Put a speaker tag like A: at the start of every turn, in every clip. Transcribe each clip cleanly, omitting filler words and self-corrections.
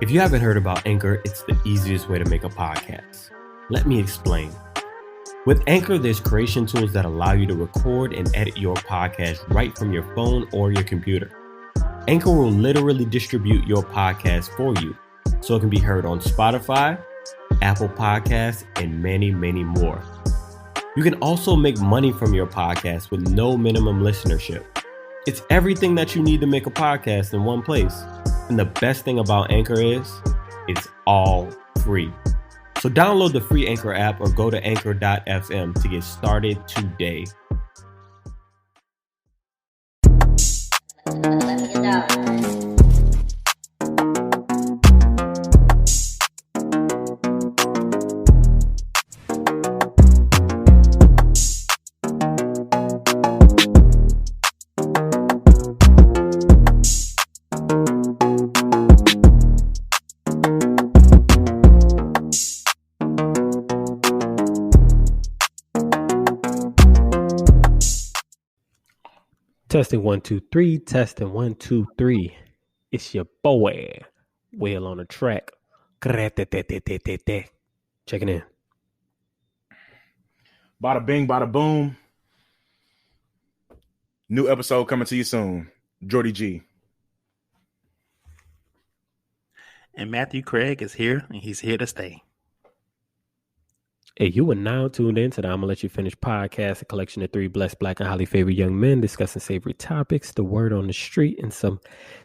A: If you haven't heard about Anchor, it's the easiest way to make a podcast. Let me explain. With Anchor, there's creation tools that allow you to record and edit your podcast right from your phone or your computer. Anchor will literally distribute your podcast for you, so it can be heard on Spotify, Apple Podcasts, and many, many more. You can also make money from your podcast with no minimum listenership. It's everything that you need to make a podcast in one place. And the best thing about Anchor is, it's all free. So download the free Anchor app or go to anchor.fm to get started today. Testing 1 2 3. Testing 1 2 3. It's your boy Will on the track. Checking in.
B: Bada bing, bada boom. New episode coming to you soon. JordyGeee.
C: And Matthew Craig is here, and he's here to stay.
A: Hey, you are now tuned in to the I'ma Let You Finish podcast, a collection of 3 blessed, black, and highly favored young men discussing savory topics, the word on the street, and some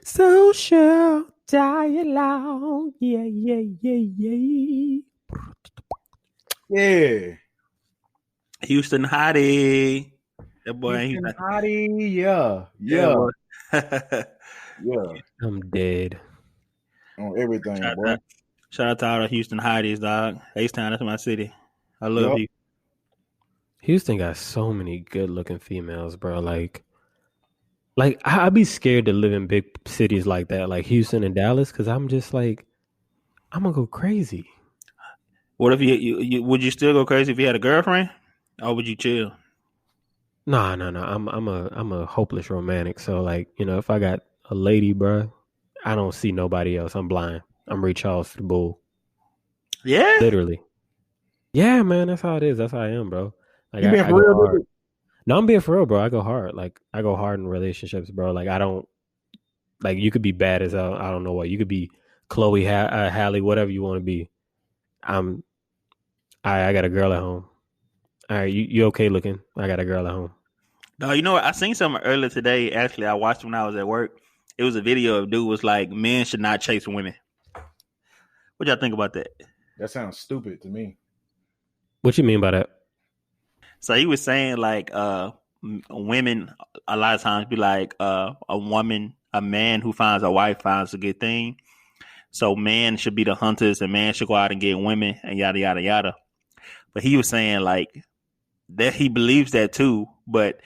A: social dialogue. Yeah.
B: Yeah.
C: Houston Hottie. That boy.
B: Houston Hottie. Yeah. Yeah.
A: I'm dead.
B: On everything, boy.
C: Shout out to all the Houston Hotties, dog. H-Town, that's my city. I love you.
A: Houston got so many good looking females, bro. Like I'd be scared to live in big cities like that, like Houston and Dallas, because I'm just like, I'm gonna go crazy.
C: What if you would you still go crazy if you had a girlfriend, or would you chill?
A: No. I'm a hopeless romantic. So like, if I got a lady, bro, I don't see nobody else. I'm blind. I'm Ray Charles the Bull.
C: Yeah,
A: literally. Yeah, man, that's how it is. That's how I am, bro. Like
B: you being
A: I
B: for real,
A: go hard.
B: dude?
A: No, I'm being for real, bro. I go hard. Like I go hard in relationships, bro. Like I don't. Like you could be bad as hell. I don't know what. You could be Chloe, Halle, whatever you want to be. I got a girl at home. All right, you okay looking? I got a girl at home.
C: No, you know what? I seen something earlier today. Actually, I watched when I was at work. It was a video of dude was like, men should not chase women. What y'all think about that?
B: That sounds stupid to me.
A: What you mean by that?
C: So he was saying like women a lot of times be like a man who finds a wife finds a good thing. So men should be the hunters and man should go out and get women and yada, yada, yada. But he was saying like that he believes that too, but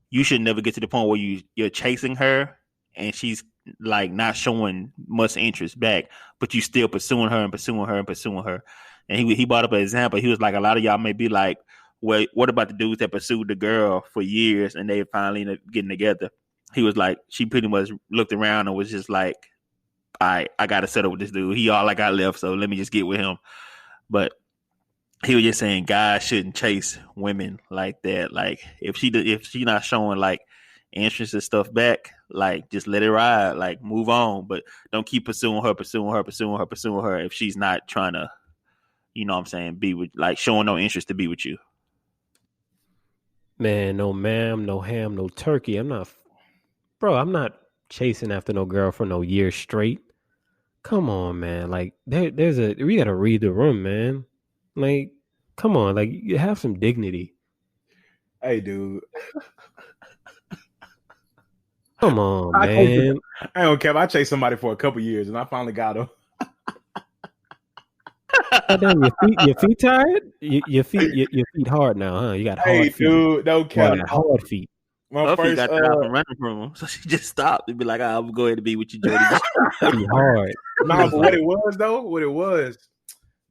C: you should never get to the point where you're chasing her and she's like not showing much interest back, but you still pursuing her. And he brought up an example. He was like, a lot of y'all may be like, well, what about the dudes that pursued the girl for years and they finally ended up getting together? He was like, she pretty much looked around and was just like, I got to settle with this dude. He all I got left, so let me just get with him. But he was just saying guys shouldn't chase women like that. Like if she not showing like interest and stuff back, like just let it ride, like move on. But don't keep pursuing her if she's not trying to, you know what I'm saying, be with, like showing no interest to be with you.
A: Man, no ma'am, no ham, no turkey. I'm not chasing after no girl for no year straight. Come on, man. Like we gotta read the room, man. Like, come on, like you have some dignity.
B: Hey, dude.
A: Come on, man.
B: I don't care. I chased somebody for a couple years and I finally got him.
A: Damn, your feet tired? Your feet hard now, huh? You got hard feet.
B: Dude, no cap.
A: Hard feet.
C: My first got tired from running from him, so she just stopped and be like, "I'm go ahead and be with you, Jody."
A: Hard.
B: Nah, but what it was,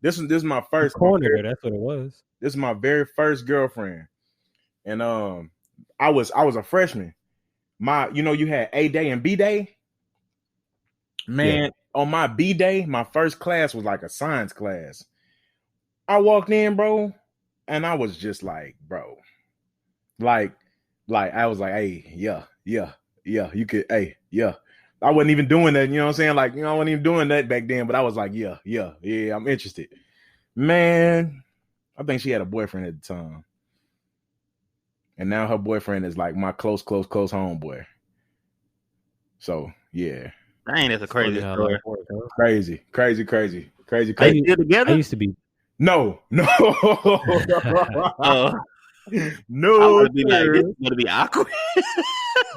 B: this is my first
A: corner. That's what it was.
B: This is my very first girlfriend, and I was a freshman. You had A day and B day. Man, on my B day, my first class was like a science class. I walked in, bro, and I was just like, bro, like I was like, hey, yeah, you could, hey, yeah. I wasn't even doing that, you know what I'm saying? Like, I wasn't even doing that back then, but I was like, yeah, I'm interested. Man, I think she had a boyfriend at the time. And now her boyfriend is like my close homeboy. So, yeah.
C: Dang, that's a crazy story.
B: Crazy.
C: Are you still together?
A: I used to be.
B: No.
C: No.
B: No.
C: I would be like, this is going to be awkward.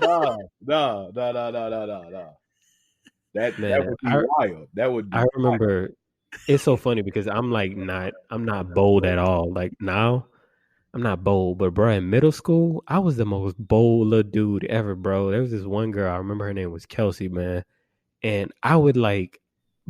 B: No. That would be wild. That would be
A: I remember it's so funny because I'm not bold at all. Like now, I'm not bold, but bro, in middle school, I was the most bold little dude ever, bro. There was this one girl, I remember her name was Kelsey, man. And I would I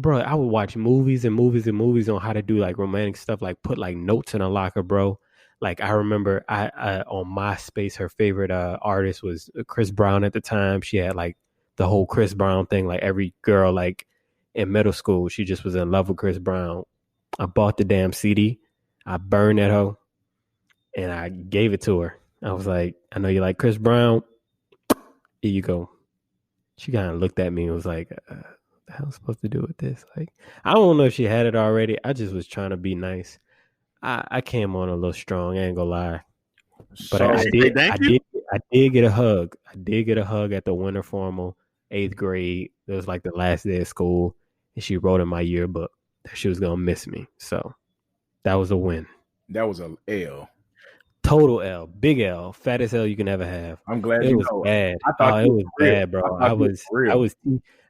A: would watch movies and movies on how to do like romantic stuff, like put like notes in a locker, bro. Like I remember I on MySpace, her favorite artist was Chris Brown at the time. She had like the whole Chris Brown thing. Like every girl like in middle school, she just was in love with Chris Brown. I bought the damn CD. I burned that hoe and I gave it to her. I was like, I know you like Chris Brown. Here you go. She kind of looked at me and was like, what the hell am I supposed to do with this? Like, I don't know if she had it already. I just was trying to be nice. I came on a little strong, I ain't gonna lie. But I did get a hug. I did get a hug at the winter formal, 8th grade. It was like the last day of school. And she wrote in my yearbook that she was gonna miss me. So that was a win.
B: That was a L.
A: Total L, big L, fattest L you can ever have.
B: I'm glad
A: it
B: you
A: was
B: know.
A: Bad.
B: I thought
A: it was bad, bro.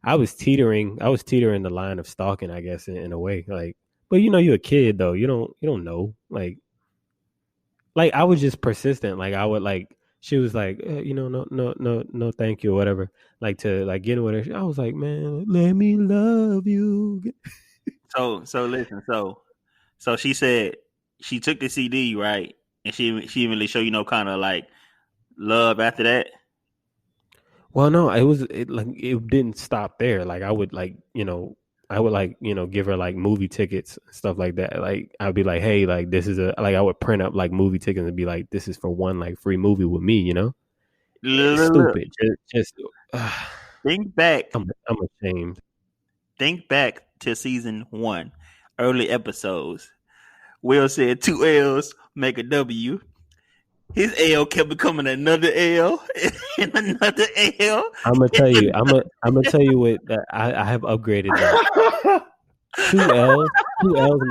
A: I was teetering the line of stalking, I guess, in a way. Like, but you're a kid though. You don't know. Like I was just persistent. Like I would like. She was like, no, thank you, or whatever. Like to like get with her. I was like, man, let me love you.
C: So listen. So she said she took the CD, right? And she didn't really show no kind of like love after that.
A: Well, no, it didn't stop there. Like I would give her like movie tickets and stuff like that. Like I'd be like, hey, like this is I would print up like movie tickets and be like, this is for one like free movie with me, Stupid. Just
C: think back.
A: I'm ashamed.
C: Think back to season 1, early episodes. Will said 2 L's make a W. His L kept becoming another L and another L.
A: I'm gonna tell you. I'm gonna tell you what I have upgraded that. 2 L's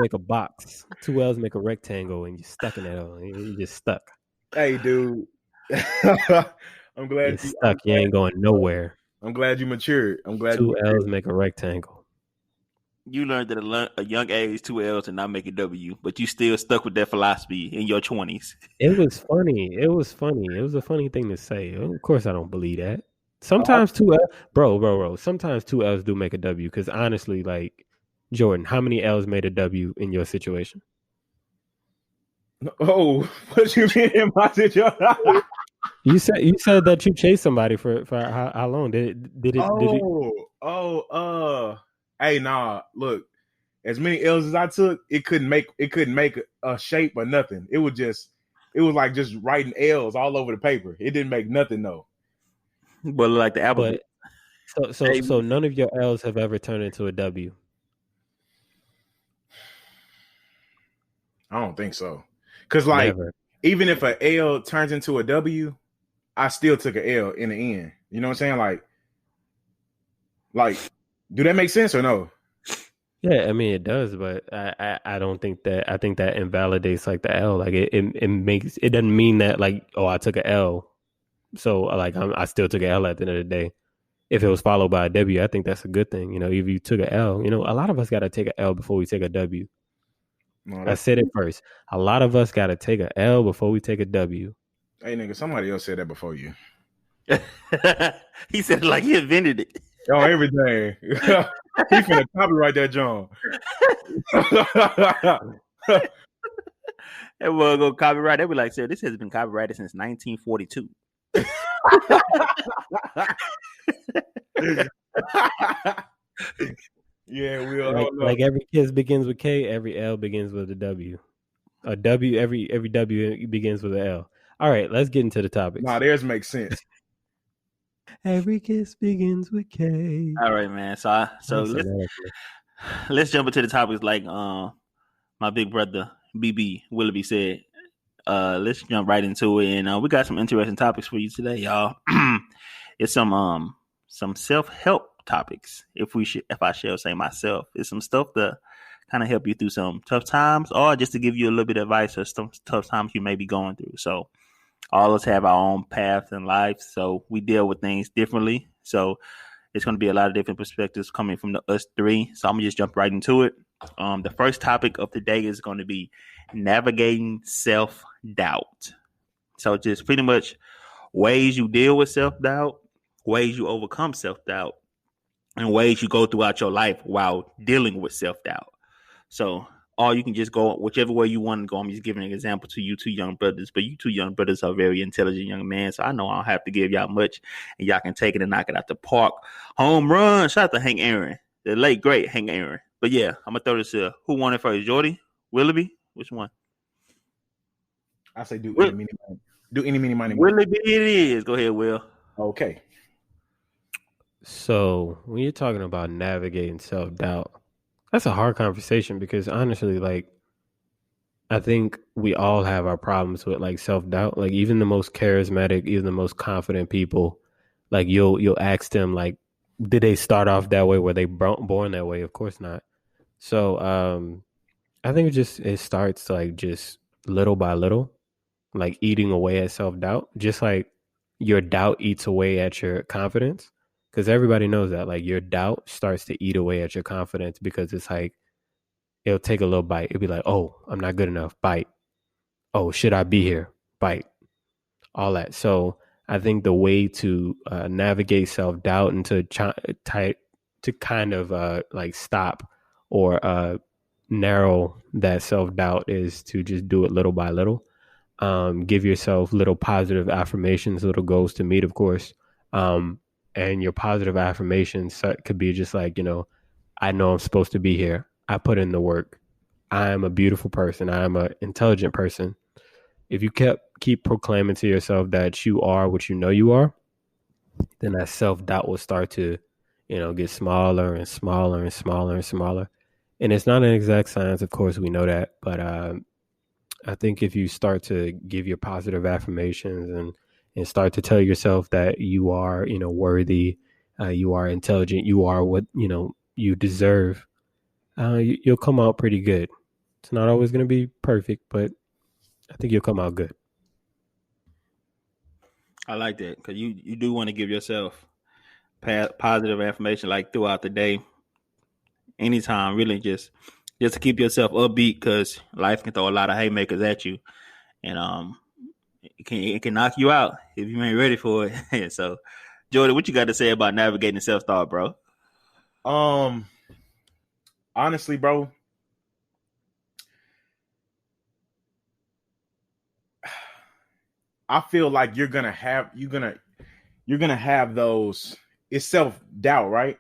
A: make a box. 2 L's make a rectangle, and you're stuck in that L. You're just stuck.
B: Hey, dude. I'm glad
A: you're stuck. You ain't going nowhere.
B: I'm glad you matured. I'm glad
A: 2 L's make a rectangle.
C: You learned at a young age 2 L's and not make a W, but you still stuck with that philosophy in your 20s.
A: It was funny. It was a funny thing to say. Of course, I don't believe that. Sometimes 2 L's, bro. Sometimes 2 L's do make a W. Because honestly, like Jordan, how many L's made a W in your situation?
B: Oh, what you mean in my situation?
A: You said that you chased somebody for how long? Did it?
B: Hey, nah, look, as many L's as I took, it couldn't make a shape or nothing. It was like just writing L's all over the paper. It didn't make nothing though.
C: But like the alphabet.
A: So none of your L's have ever turned into a W.
B: I don't think so. Cause like even if an L turns into a W, I still took an L in the end. You know what I'm saying? Like, do that make sense or no?
A: Yeah, I mean it does, but I don't think that. I think that invalidates like the L. Like it doesn't mean that like, oh, I took an L, so like I still took an L at the end of the day. If it was followed by a W, I think that's a good thing. If you took an L, a lot of us got to take an L before we take a W. No, I said it first. A lot of us got to take an L before we take a W.
B: Hey, nigga, somebody else said that before you.
C: He said it like he invented it.
B: Oh, everything. He finna copyright that John.
C: Everyone go copyright. They be like, sir, this has been copyrighted since 1942.
B: Yeah, Will. I
A: Like
B: don't know.
A: like every kiss begins with K, every L begins with a W. A W, every W begins with an L. All right, let's get into the
B: Nah,
A: topics.
B: theirs makes sense.
A: Every kiss begins with K.
C: All right, man. So
A: Nice analogy.
C: let's jump into the topics like my big brother BB Willoughby said. Let's jump right into it, and we got some interesting topics for you today, y'all. It's some self help topics. If I shall say myself, it's some stuff to kind of help you through some tough times, or just to give you a little bit of advice or some tough times you may be going through. So all of us have our own paths in life, so we deal with things differently. So it's going to be a lot of different perspectives coming from us three. So I'm gonna just jump right into it. The first topic of the day is going to be navigating self doubt. So just pretty much ways you deal with self doubt, ways you overcome self doubt, and ways you go throughout your life while dealing with self doubt. So, or you can just go whichever way you want to go. I'm just giving an example to you two young brothers, but you two young brothers are very intelligent young men. So I know I don't have to give y'all much, and y'all can take it and knock it out the park. Home run! Shout out to Hank Aaron, the late great Hank Aaron. But yeah, I'm gonna throw this to who won it first, Jordy, Willoughby, which one?
B: I say do
C: Will,
B: any mini money. Do any mini money.
C: Willoughby, it is. Go ahead, Will.
B: Okay.
A: So when you're talking about navigating self-doubt, that's a hard conversation because honestly, like, I think we all have our problems with like self-doubt. Like even the most charismatic, even the most confident people, like you'll ask them like, did they start off that way? Were they born that way? Of course not. So I think it starts like just little by little, like eating away at self-doubt, just like your doubt eats away at your confidence. Because everybody knows that like your doubt starts to eat away at your confidence because it's like it'll take a little bite. It'll be like, oh, I'm not good enough. Bite. Oh, should I be here? Bite. All that. So I think the way to navigate self doubt and to kind of like stop or narrow that self doubt is to just do it little by little. Give yourself little positive affirmations, little goals to meet, of course. And your positive affirmations could be just like, I know I'm supposed to be here. I put in the work. I am a beautiful person. I am an intelligent person. If you keep proclaiming to yourself that you are what you know you are, then that self-doubt will start to, get smaller and smaller and smaller and smaller. And it's not an exact science, of course, we know that. But I think if you start to give your positive affirmations and start to tell yourself that you are, worthy, you are intelligent, you are what, you deserve, you'll come out pretty good. It's not always going to be perfect, but I think you'll come out good.
C: I like that because you do want to give yourself positive affirmation like throughout the day, anytime, really, just to keep yourself upbeat because life can throw a lot of haymakers at you, and it can knock you out if you ain't ready for it. So, Jordy, what you got to say about navigating self thought, bro?
B: Honestly, bro, I feel like you're gonna have those. It's self-doubt, right?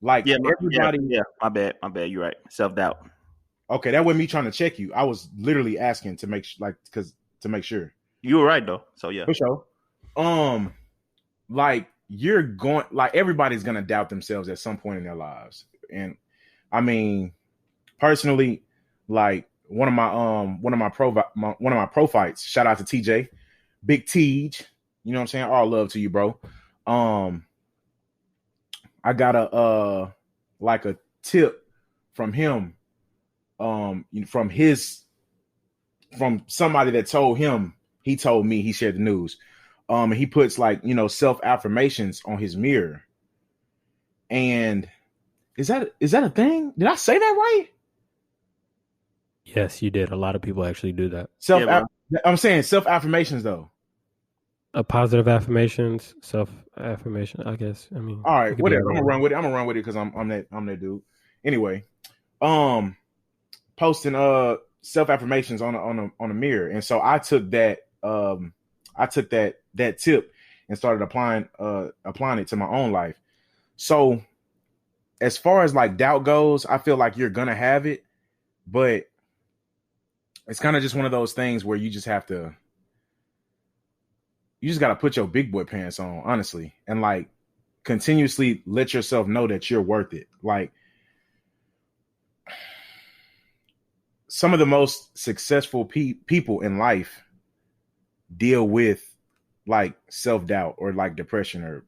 B: Like everybody.
C: Yeah, my bad. You're right. Self doubt.
B: Okay, that wasn't me trying to check you. I was literally asking to make sure.
C: You were right though. So yeah,
B: For sure. Like everybody's gonna doubt themselves at some point in their lives, and I mean, personally, like one of my pro fights. Shout out to TJ, Big Tej. You know what I'm saying? All love to you, bro. I got a tip from him. From somebody that told him. He told me. He shared the news. And he puts self affirmations on his mirror. And is that a thing? Did I say that right?
A: Yes, you did. A lot of people actually do that.
B: I'm saying self affirmations though.
A: Positive affirmations, self affirmation. I guess. I mean,
B: all right, whatever. I'm gonna run with it because I'm that dude. Anyway, posting self affirmations on a mirror, and so I took that tip and started applying it to my own life. So as far as like doubt goes, I feel like you're gonna have it, but it's kind of just one of those things where you just got to put your big boy pants on, honestly, and like continuously let yourself know that you're worth it. Like some of the most successful people in life deal with like self-doubt or like depression or,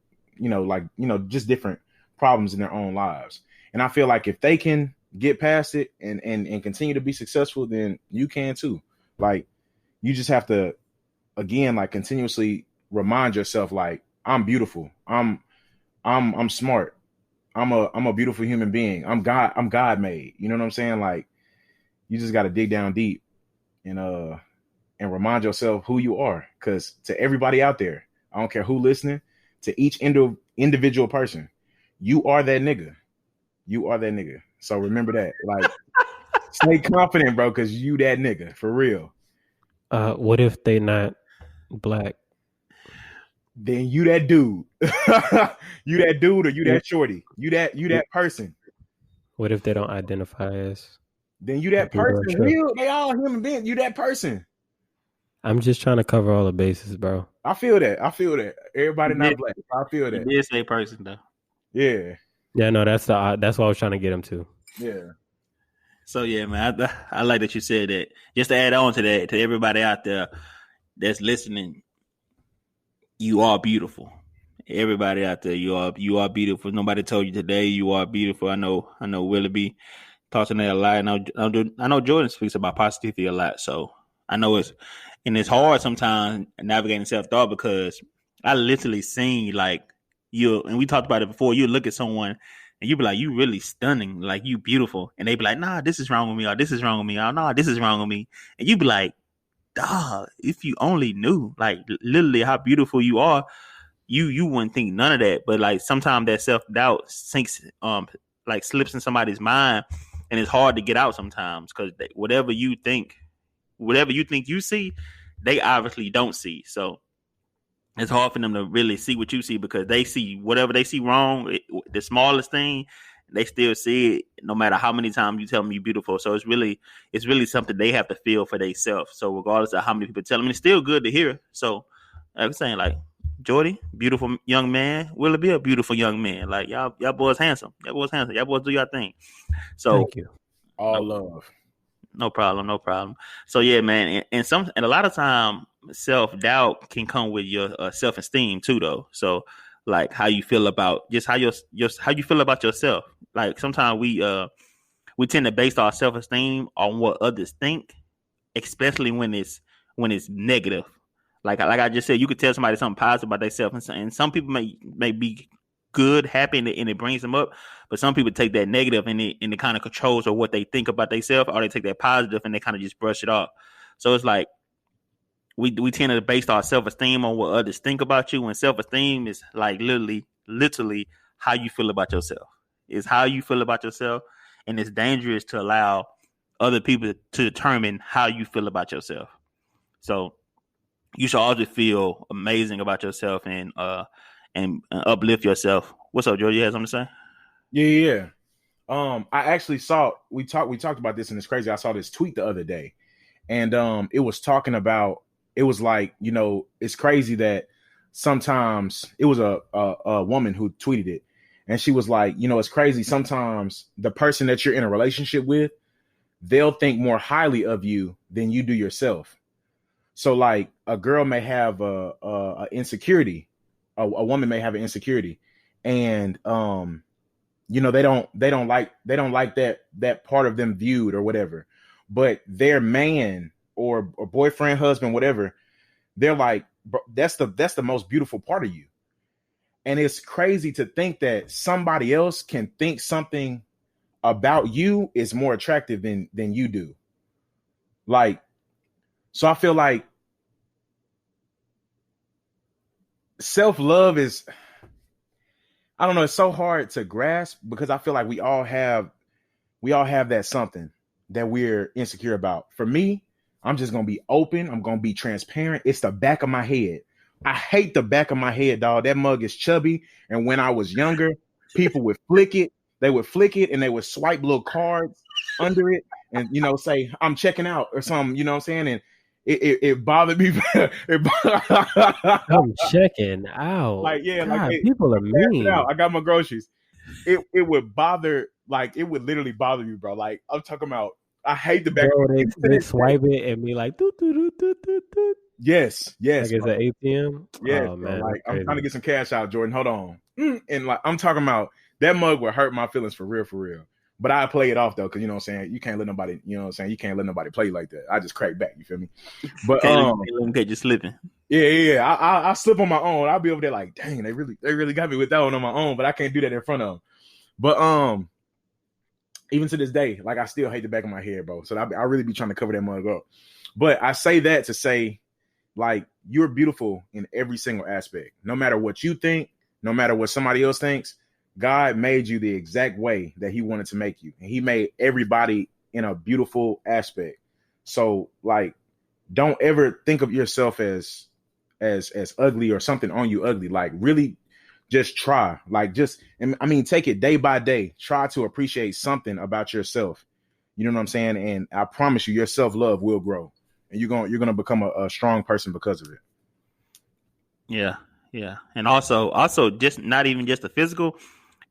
B: just different problems in their own lives. And I feel like if they can get past it and continue to be successful, then you can too. Like you just have to, again, like continuously remind yourself, like, I'm beautiful. I'm smart. I'm a beautiful human being. I'm God made. You know what I'm saying? Like you just got to dig down deep and remind yourself who you are. Cause to everybody out there, I don't care who listening, to each individual person, you are that nigga. You are that nigga. So remember that. Like stay confident, bro, cause you that nigga for real.
A: What if they not black?
B: Then you that dude. You that dude or you that shorty. You that person.
A: What if they don't identify as?
B: Then you that person. Real, they all human beings. You that person.
A: I'm just trying to cover all the bases, bro.
B: I feel that. Everybody not black. I feel that.
C: You did say person though.
B: Yeah.
A: Yeah, no, that's what I was trying to get him to.
B: Yeah.
C: So yeah, man, I like that you said that. Just to add on to that, to everybody out there that's listening, you are beautiful. Everybody out there, you are beautiful. Nobody told you today you are beautiful. I know Willoughby talks on that a lot. I know Jordan speaks about positivity a lot. So I know it's hard sometimes navigating self-thought because I literally seen like and we talked about it before, you look at someone and you be like, you really stunning, like you beautiful. And they be like, nah, this is wrong with me, or this is wrong with me, or nah, this is wrong with me. And you be like, dog, if you only knew like literally how beautiful you are, you wouldn't think none of that. But like sometimes that self-doubt sinks, like slips in somebody's mind, and it's hard to get out sometimes because whatever you think you see, they obviously don't see. So it's hard for them to really see what you see because they see whatever they see wrong, the smallest thing, they still see it no matter how many times you tell them you're beautiful. So it's really something they have to feel for themselves. So regardless of how many people tell them, it's still good to hear. So I'm saying, like, Jordy, beautiful young man. Will it be a beautiful young man? Like y'all boys handsome. Y'all boys do your thing. So
A: thank you.
B: All love.
C: No problem. So yeah, man, and a lot of time self-doubt can come with your self-esteem too, though. So like how you feel about just how you feel about yourself. Like sometimes we tend to base our self-esteem on what others think, especially when it's negative. Like I just said, you could tell somebody something positive about themselves, and some people may be good, happy, and it brings them up. But some people take that negative and it kind of controls or what they think about themselves, or they take that positive and they kind of just brush it off. So it's like we tend to base our self-esteem on what others think about you, and self-esteem is like literally how you feel about yourself. It's how you feel about yourself, and it's dangerous to allow other people to determine how you feel about yourself. So you should always feel amazing about yourself and uplift yourself. What's up, George? You had something to say?
B: Yeah. I actually saw we talked about this, and it's crazy. I saw this tweet the other day, and it was talking about, it was like, it's crazy that sometimes it was a woman who tweeted it, and she was like, it's crazy sometimes the person that you're in a relationship with, they'll think more highly of you than you do yourself. So like a girl may have a insecurity, a woman may have an insecurity, and they don't like that part of them viewed or whatever. But their man or boyfriend, husband, whatever, they're like, that's the most beautiful part of you. And it's crazy to think that somebody else can think something about you is more attractive than you do. Like, so I feel like self-love is, I don't know, it's so hard to grasp because I feel like we all have that something that we're insecure about. For me, I'm just going to be open. I'm going to be transparent. It's the back of my head. I hate the back of my head, dog. That mug is chubby. And when I was younger, people would flick it they would flick it and they would swipe little cards under it and, you know, say, I'm checking out or something, you know what I'm saying? And it bothered me.
A: I'm checking out.
B: Like, yeah,
A: God,
B: like, hey,
A: people are
B: I'm passing
A: mean.
B: out. I got my groceries. It would bother, like, it would literally bother you, bro. Like, I'm talking about, I hate the back.
A: Bro, they swipe it and be like, doot, doot, doot, doot, doot, doot.
B: Yes,
A: Like it's
B: bro.
A: an ATM.
B: Yes,
A: Oh
B: bro.
A: man,
B: Like,
A: that's
B: I'm trying to
A: crazy.
B: get some cash out, Jordan. Hold on. And like, I'm talking about that mug would hurt my feelings for real, for real. But I play it off though, because you know what I'm saying. You can't let nobody, you know what I'm saying. You can't let nobody play like that. I just crack back. You feel me? But
C: Can't let them catch you slipping.
B: yeah. I slip on my own. I'll be over there like, dang, they really got me with that one on my own. But I can't do that in front of them. But even to this day, like I still hate the back of my head, bro. So I really be trying to cover that mug up. But I say that to say, like, you're beautiful in every single aspect. No matter what you think, no matter what somebody else thinks, God made you the exact way that he wanted to make you. And he made everybody in a beautiful aspect. So, like, don't ever think of yourself as ugly or something on you ugly. Like, really just try. Like, take it day by day. Try to appreciate something about yourself. You know what I'm saying? And I promise you, your self-love will grow. And you're gonna become a strong person because of it.
C: Yeah. And also just not even just the physical,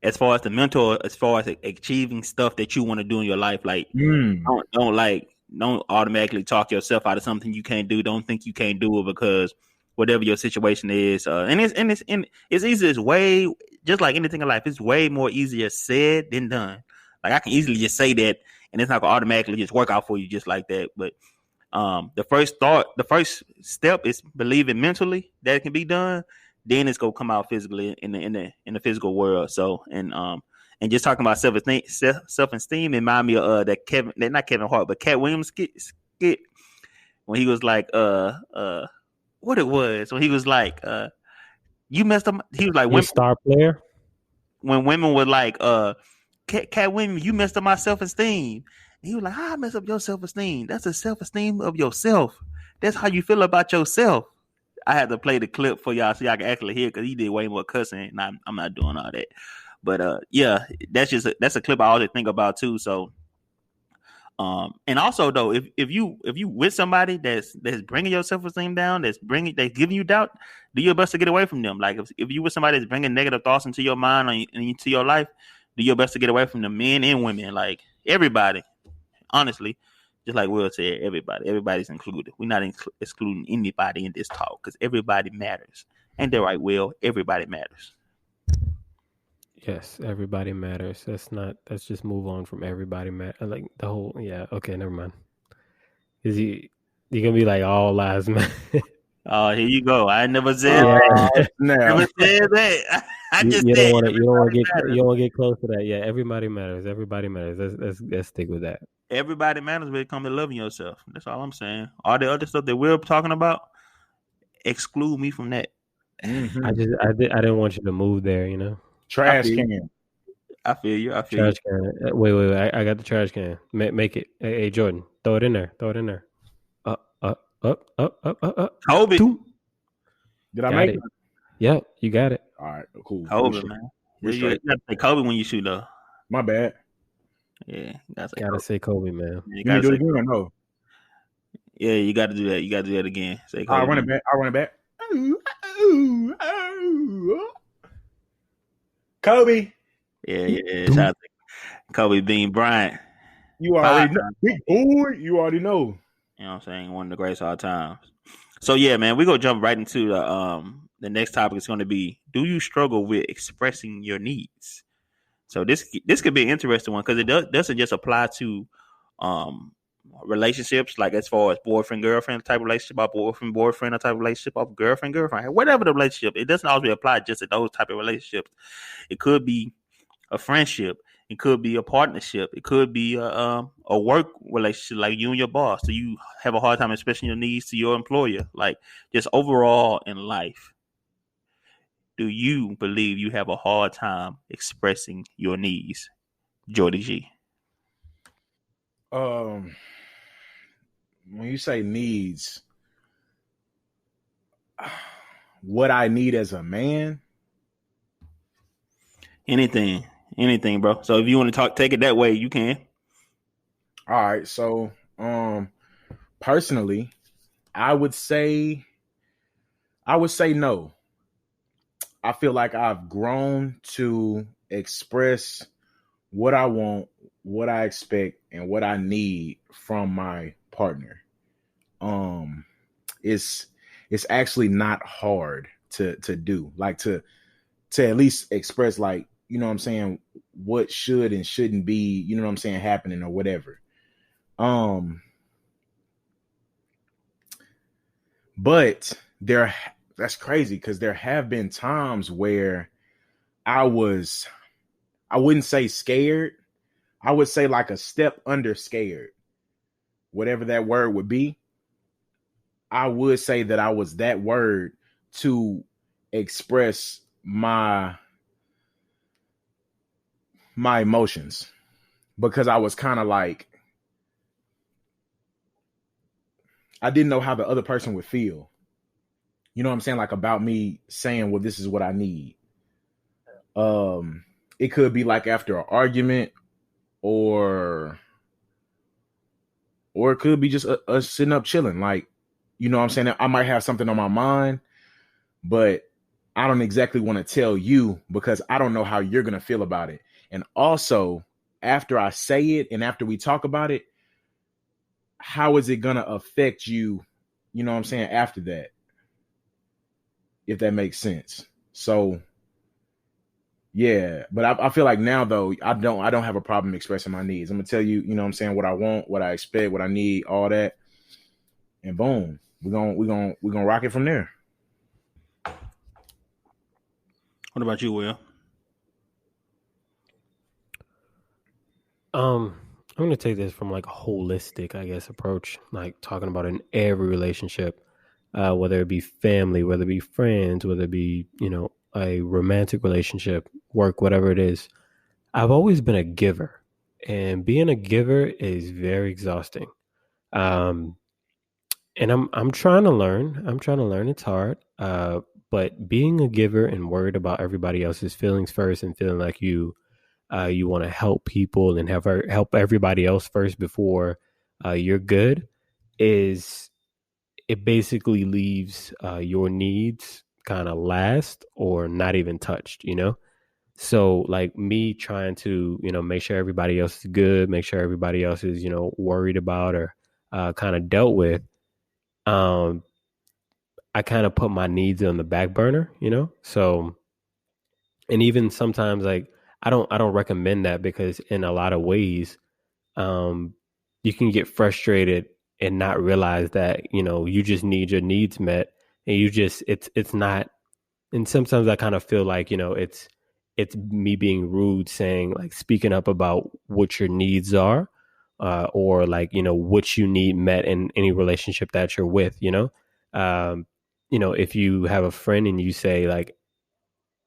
C: as far as the mental, as far as achieving stuff that you want to do in your life. Like don't automatically talk yourself out of something you can't do. Don't think you can't do it because whatever your situation is. And it's easy. It's way, just like anything in life, it's way more easier said than done. Like I can easily just say that and it's not gonna automatically just work out for you just like that. But the first step is believing mentally that it can be done. Then it's gonna come out physically in the physical world. So and just talking about self-esteem remind me of not Kevin Hart, but Cat Williams skit when he was like what it was when he was like you messed up. He was like
A: women, star player.
C: When women were like Cat Williams, you messed up my self-esteem. He was like, how I mess up your self-esteem? That's the self-esteem of yourself. That's how you feel about yourself. I had to play the clip for y'all so y'all can actually hear because he did way more cussing and I'm not doing all that. But yeah, that's a clip I always think about too. So and also though, if you with somebody that's bringing your self-esteem down, that's giving you doubt, do your best to get away from them. Like if you with somebody that's bringing negative thoughts into your mind and into your life, do your best to get away from them, men and women, like everybody. Honestly, just like Will said, everybody's included. We're not excluding anybody in this talk because everybody matters. Ain't that right, Will? Everybody matters.
A: Yes, everybody matters. Let's just move on from everybody matter. Like the whole, yeah. Okay, never mind. Is you gonna be like all lives matter?
C: Oh, here you go. I never said that. Never said that. I just
A: you
C: said
A: don't want to get close to that. Yeah, everybody matters. Everybody matters. Let's stick with that.
C: Everybody matters when it comes to loving yourself. That's all I'm saying. All the other stuff that we're talking about, exclude me from that.
B: Mm-hmm.
A: I didn't want you to move there. You know.
B: Trash can.
C: I feel you.
A: Trash can. Wait. I got the trash can. Make it. Hey, Jordan, throw it in there. Up.
C: Kobe.
B: Did I make it?
A: Yep, you got it.
B: All right, cool.
C: Kobe, man. You got to say Kobe when you shoot, though.
B: My bad.
C: Yeah,
A: gotta say Kobe, man.
B: You gotta do it again or no?
C: Yeah, you got to do that. You got to do that again. Say Kobe.
B: I'll run it back. Kobe.
C: Yeah. Shout out to Kobe Bean Bryant.
B: You already know. Big boy, you already know.
C: You know what I'm saying? One of the greatest of all times. So yeah, man, we're gonna jump right into the next topic. Is going to be: do you struggle with expressing your needs? So this could be an interesting one because it doesn't just apply to relationships, like as far as boyfriend girlfriend type relationship, or boyfriend type relationship, or girlfriend, whatever the relationship. It doesn't always apply just to those type of relationships. It could be a friendship. It could be a partnership. It could be a work relationship, like you and your boss. So you have a hard time expressing your needs to your employer, like just overall in life. Do you believe you have a hard time expressing your needs, JordyGeee?
B: When you say needs, what I need as a man,
C: anything anything, bro. So if you want to take it that way, you can.
B: All right. So, personally, I would say no. I feel like I've grown to express what I want, what I expect, and what I need from my partner. Um, it's it's actually not hard to do, like to at least express, like, you know what I'm saying, what should and shouldn't be, you know what I'm saying, happening or whatever. Um, but there, that's crazy because there have been times where I was, I wouldn't say scared. I would say like a step under scared, whatever that word would be. I would say that I was that word to express my emotions, because I was kind of like, I didn't know how the other person would feel. You know what I'm saying? Like about me saying, well, this is what I need. Um, it could be like after an argument, or it could be just us sitting up chilling. Like, you know what I'm saying? I might have something on my mind, but I don't exactly want to tell you because I don't know how you're going to feel about it. And also, after I say it and after we talk about it, how is it going to affect you? You know what I'm saying? After that, if that makes sense. So, yeah, but I feel like now though, I don't have a problem expressing my needs. I'm gonna tell you, you know what I'm saying, what I want, what I expect, what I need, all that, and boom, we're gonna rock it from there.
C: What about you, Will?
A: I'm gonna take this from like a holistic, I guess, approach, like talking about in every relationship, whether it be family, whether it be friends, whether it be, a romantic relationship, work, whatever it is. I've always been a giver, and being a giver is very exhausting. Um, and I'm trying to learn. I'm trying to learn. It's hard. But being a giver and worried about everybody else's feelings first, and feeling like you want to help people and help everybody else first before you're good, is it basically leaves your needs kind of last or not even touched, So like me trying to, make sure everybody else is good, make sure everybody else is, worried about or kind of dealt with. Um, I kind of put my needs on the back burner, So, and even sometimes like I don't recommend that, because in a lot of ways, um, you can get frustrated and not realize that, you just need your needs met, and it's not. And sometimes I kind of feel like, it's me being rude, saying like speaking up about what your needs are, or like, what you need met in any relationship that you're with, um, if you have a friend and you say like,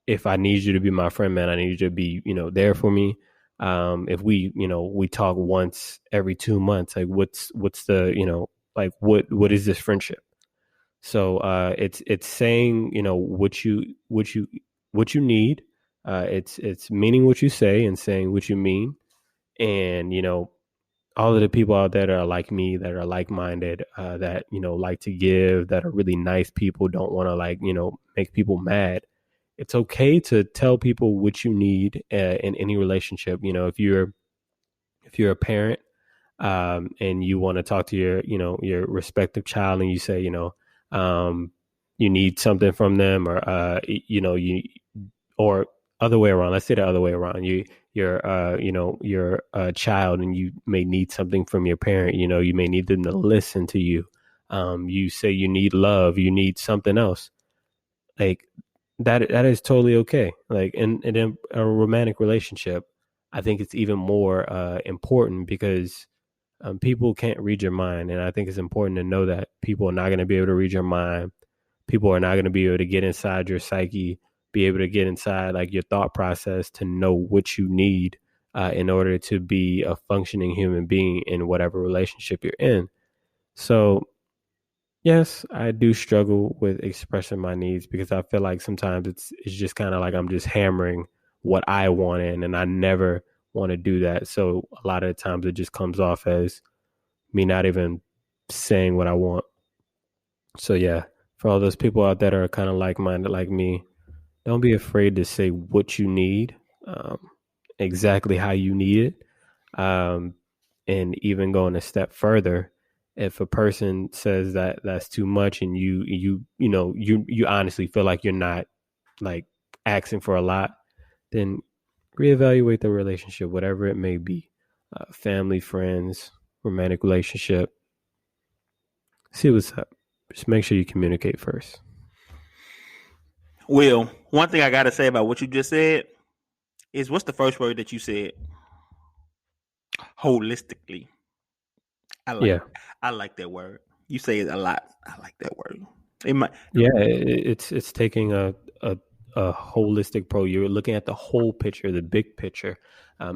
A: if I need you to be my friend, man, I need you to be, there for me. If we talk once every 2 months, like what's the, like what is this friendship? So it's saying, what you need. It's meaning what you say and saying what you mean. And, all of the people out there that are like me, that are like-minded, that, like to give, that are really nice people, don't want to like, make people mad. It's okay to tell people what you need in any relationship. If you're a parent, and you want to talk to your respective child, and you say, um, you need something from them, or or other way around. Let's say the other way around. You're a child, and you may need something from your parent. You may need them to listen to you. You say you need love, you need something else, like that is totally okay. Like in a romantic relationship, I think it's even more important, because people can't read your mind, and I think it's important to know that people are not going to be able to read your mind. People are not going to be able to get inside your psyche, be able to get inside like your thought process to know what you need in order to be a functioning human being in whatever relationship you're in. So yes, I do struggle with expressing my needs, because I feel like sometimes it's just kind of like I'm just hammering what I want in, and I never want to do that. So a lot of the times it just comes off as me not even saying what I want. So yeah, for all those people out there that are kind of like-minded like me, don't be afraid to say what you need, exactly how you need it, and even going a step further. If a person says that that's too much, and you honestly feel like you're not like asking for a lot, then reevaluate the relationship, whatever it may be, family, friends, romantic relationship. See what's up. Just make sure you communicate first.
C: Will, one thing I got to say about what you just said is, what's the first word that you said? Holistically. I like that word. You say it a lot. I like that word.
A: It's taking a holistic pro. You're looking at the whole picture, the big picture,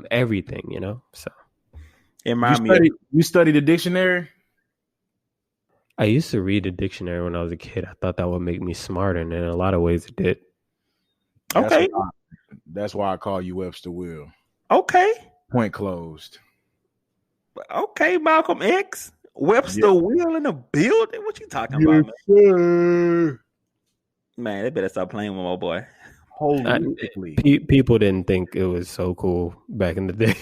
A: everything. So
B: you study the dictionary?
A: I used to read the dictionary when I was a kid. I thought that would make me smarter, and in a lot of ways, it did.
C: Okay,
B: that's why I call you Webster Will.
C: Okay,
B: point closed.
C: Okay, Malcolm X, Webster Will in the building. What you talking about, man?
B: Sir.
C: Man, they better stop playing with my boy.
B: Holistically,
A: people didn't think it was so cool back in the day.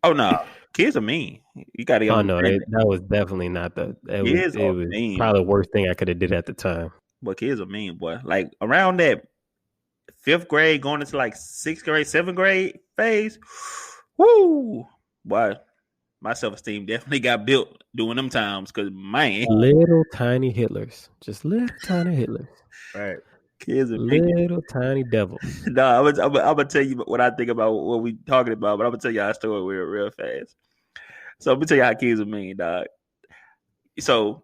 C: Oh no, kids are mean. You got to.
A: Oh no, that was definitely not the. It was mean. Probably the worst thing I could have did at the time.
C: But kids are mean, boy. Like around that 5th grade, going into like 6th grade, 7th grade phase. Woo, boy. My self-esteem definitely got built during them times, because man,
A: little tiny Hitlers, just little tiny Hitlers,
B: right?
C: Kids are
A: little tiny devils.
C: No, I'm gonna tell you what I think about what we talking about, but I'm gonna tell y'all a story real fast. So let me tell you how kids are mean, dog. So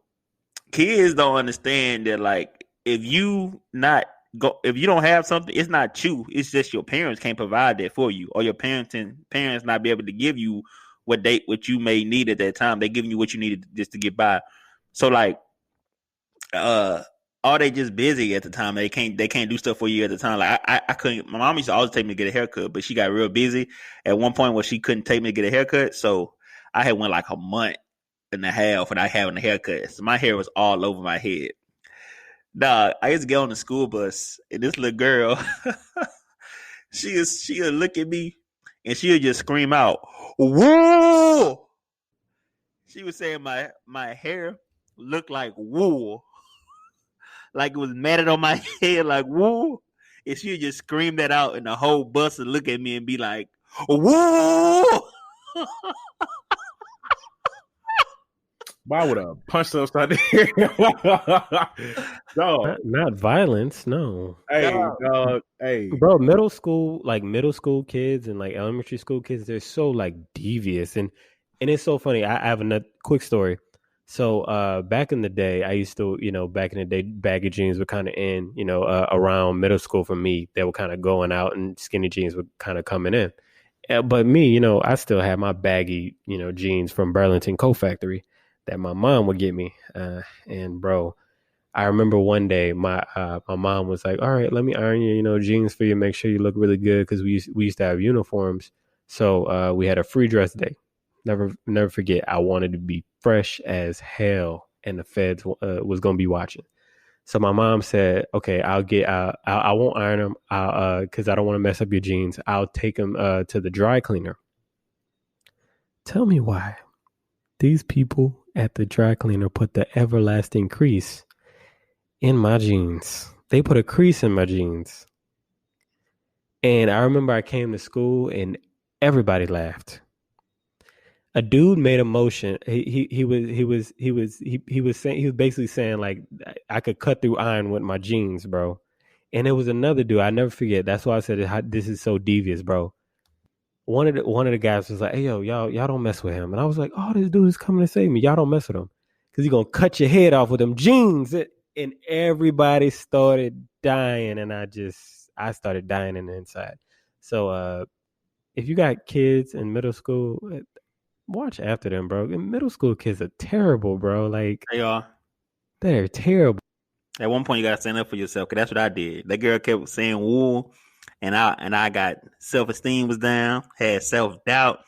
C: kids don't understand that, like, if you don't have something, it's not you. It's just your parents can't provide that for you, or your parents not be able to give you what you may need at that time. They're giving you what you needed just to get by. So like, are they just busy at the time? They can't do stuff for you at the time. Like I couldn't. My mom used to always take me to get a haircut, but she got real busy at one point where she couldn't take me to get a haircut. So I had went like a month and a half without having a haircut. So my hair was all over my head. Dog, I used to get on the school bus, and this little girl, she'll look at me and she'll just scream out, "Wool!" She was saying my hair looked like wool. Like it was matted on my head like wool. And she'd just scream that out, and the whole bus would look at me and be like, "Wool!"
B: Why would have punched upside the head?
A: No, not violence. No.
B: Hey, dog. Hey,
A: bro. Middle school kids and like elementary school kids, they're so like devious, and it's so funny. I have another quick story. So back in the day, I used to, baggy jeans were kind of in, around middle school for me. They were kind of going out, and skinny jeans were kind of coming in. But me, I still had my baggy, jeans from Burlington Coat Factory that my mom would get me. And bro, I remember one day my mom was like, "All right, let me iron your, jeans for you. Make sure you look really good," because we used to have uniforms. So we had a free dress day. Never forget. I wanted to be fresh as hell, and the feds was gonna be watching. So my mom said, "Okay, I won't iron them, because I don't want to mess up your jeans. I'll take them to the dry cleaner." Tell me why these people at the dry cleaner put the everlasting crease in my jeans. They put a crease in my jeans, and I remember I came to school and everybody laughed. A dude made a motion. He was basically saying like I could cut through iron with my jeans, bro. And it was another dude. I never forget. That's why I said this is so devious, bro. One of the guys was like, "Hey yo, y'all don't mess with him." And I was like, "Oh, this dude is coming to save me. Y'all don't mess with him, because he's gonna cut your head off with them jeans." And everybody started dying, and I started dying in the inside. So if you got kids in middle school, watch after them, bro. Middle school kids are terrible, bro. Like,
C: they are.
A: They're terrible.
C: At one point, you gotta stand up for yourself, because that's what I did. That girl kept saying wool, and I got self-esteem was down, had self-doubt.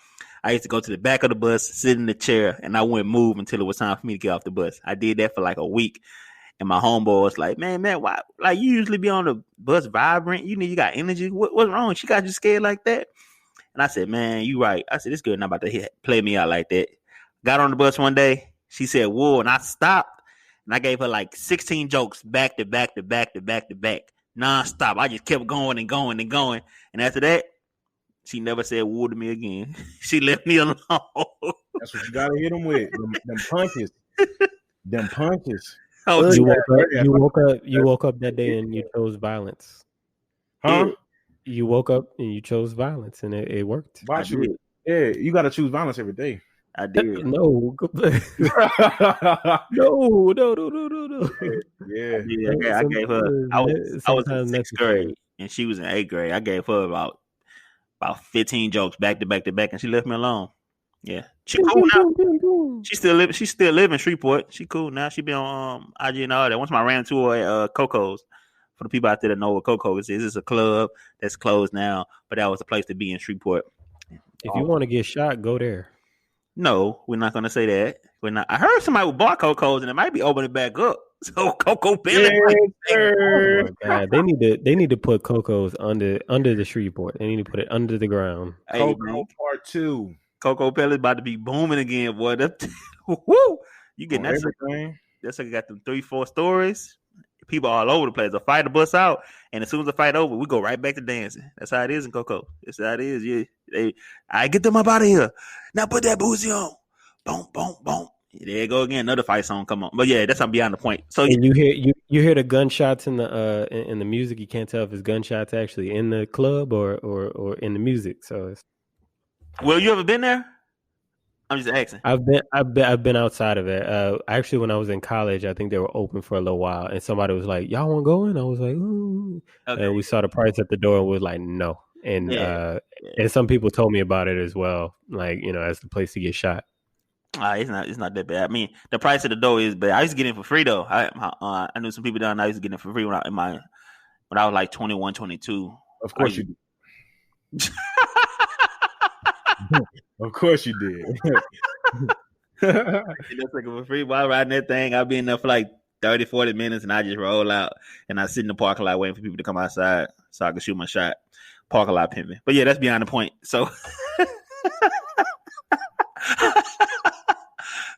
C: I used to go to the back of the bus, sit in the chair, and I wouldn't move until it was time for me to get off the bus. I did that for like a week. And my homeboy was like, man, why? Like, you usually be on the bus vibrant. You got energy. What's wrong? She got you scared like that? And I said, man, you right. I said, this girl not about to play me out like that. Got on the bus one day. She said, whoa. And I stopped. And I gave her like 16 jokes back to back to back to back to back. Non-stop. I just kept going and going and going. And after that, she never said woo to me again. She left me alone.
B: That's what you got to hit them with. Them punches. Them punches.
C: Oh,
A: You woke up that day and you chose violence.
B: Huh?
A: You woke up and you chose violence, and it worked.
B: Yeah, you got to choose violence every day.
C: I did.
A: No. No.
B: Yeah.
C: I gave her. I was in 6th grade and she was in 8th grade. I gave her about 15 jokes back to back to back, and she left me alone. Yeah, she cool now. She still live in Shreveport. She cool now. She be on IG and all that. Once I ran into her at Coco's. For the people out there that know what Coco's is, it's a club that's closed now, but that was a place to be in Shreveport.
A: If you want to get shot, go there.
C: No, we're not going to say that. We're not. I heard somebody bought Coco's and it might be opening back up. So Coco Billy.
A: Oh my God. They need to put Coco's under the Shreveport. They need to put it under the ground.
C: Hey,
B: Coco Part 2.
C: Coco Pellet's about to be booming again, boy. Woo! You getting that?
B: Everything.
C: That's like got them 3-4 stories. People all over the place. A fight the bus out, and as soon as the fight over, we go right back to dancing. That's how it is in Coco. That's how it is. Yeah, I get them up out of here. Now put that boozy on. Boom, boom, boom. There you go again. Another fight song come on. But yeah, that's I'm beyond the point. So
A: and you hear the gunshots in the music. You can't tell if it's gunshots actually in the club or in the music. So it's.
C: Well, you ever been there? I'm just asking.
A: I've been outside of it. Actually, when I was in college, I think they were open for a little while, and somebody was like, "Y'all want to go in?" I was like, "Ooh." Okay. And we saw the price at the door, and we were like, "No." And and some people told me about it as well, like as the place to get shot.
C: It's not that bad. I mean, the price of the door is bad. I used to get in for free though. I knew some people down there. I used to get in for free when I was like 21, 22.
B: Of course you did. Of course you did.
C: That's like for free. While riding that thing, I'll be in there for like 30, 40 minutes, and I just roll out, and I sit in the parking lot waiting for people to come outside so I can shoot my shot. Parking lot pimping. But yeah, that's beyond the point. So,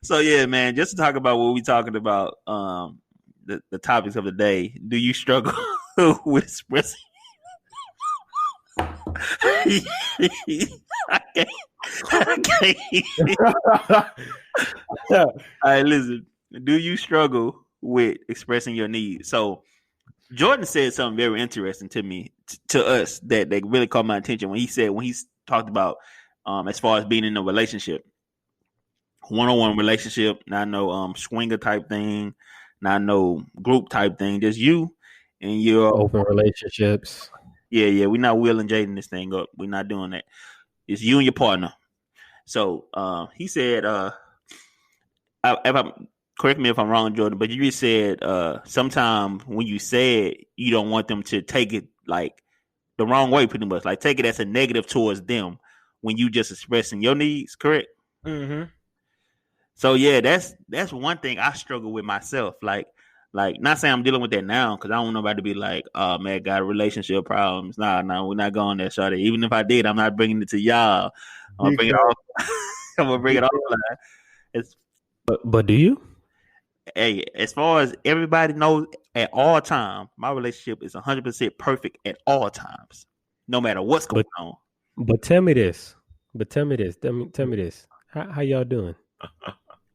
C: so yeah, man, just to talk about what we talking about, the topics of the day. Do you struggle with expressing? I can't. All right, listen. Do you struggle with expressing your needs? So, Jordan said something very interesting to me, to us, that really caught my attention when he talked about as far as being in a relationship, one-on-one relationship, not no swinger type thing, not no group type thing, just you and your
A: open relationships.
C: Yeah, we're not Will and Jaden this thing up. We're not doing that. It's you and your partner. So he said, correct me if I'm wrong, Jordan, but you just said sometimes when you say it, you don't want them to take it like the wrong way, pretty much. Like take it as a negative towards them when you just expressing your needs, correct?
B: Mm-hmm.
C: So yeah, that's one thing I struggle with myself. Like not saying I'm dealing with that now because I don't want nobody to be like, oh man, got relationship problems. Nah, we're not going there, shawty. Even if I did, I'm not bringing it to y'all. I'm gonna bring it off. I'm gonna bring it off.
A: But do you?
C: Hey, as far as everybody knows, at all times, my relationship is 100% perfect at all times, no matter what's going on.
A: But tell me this. Tell me this. How y'all doing?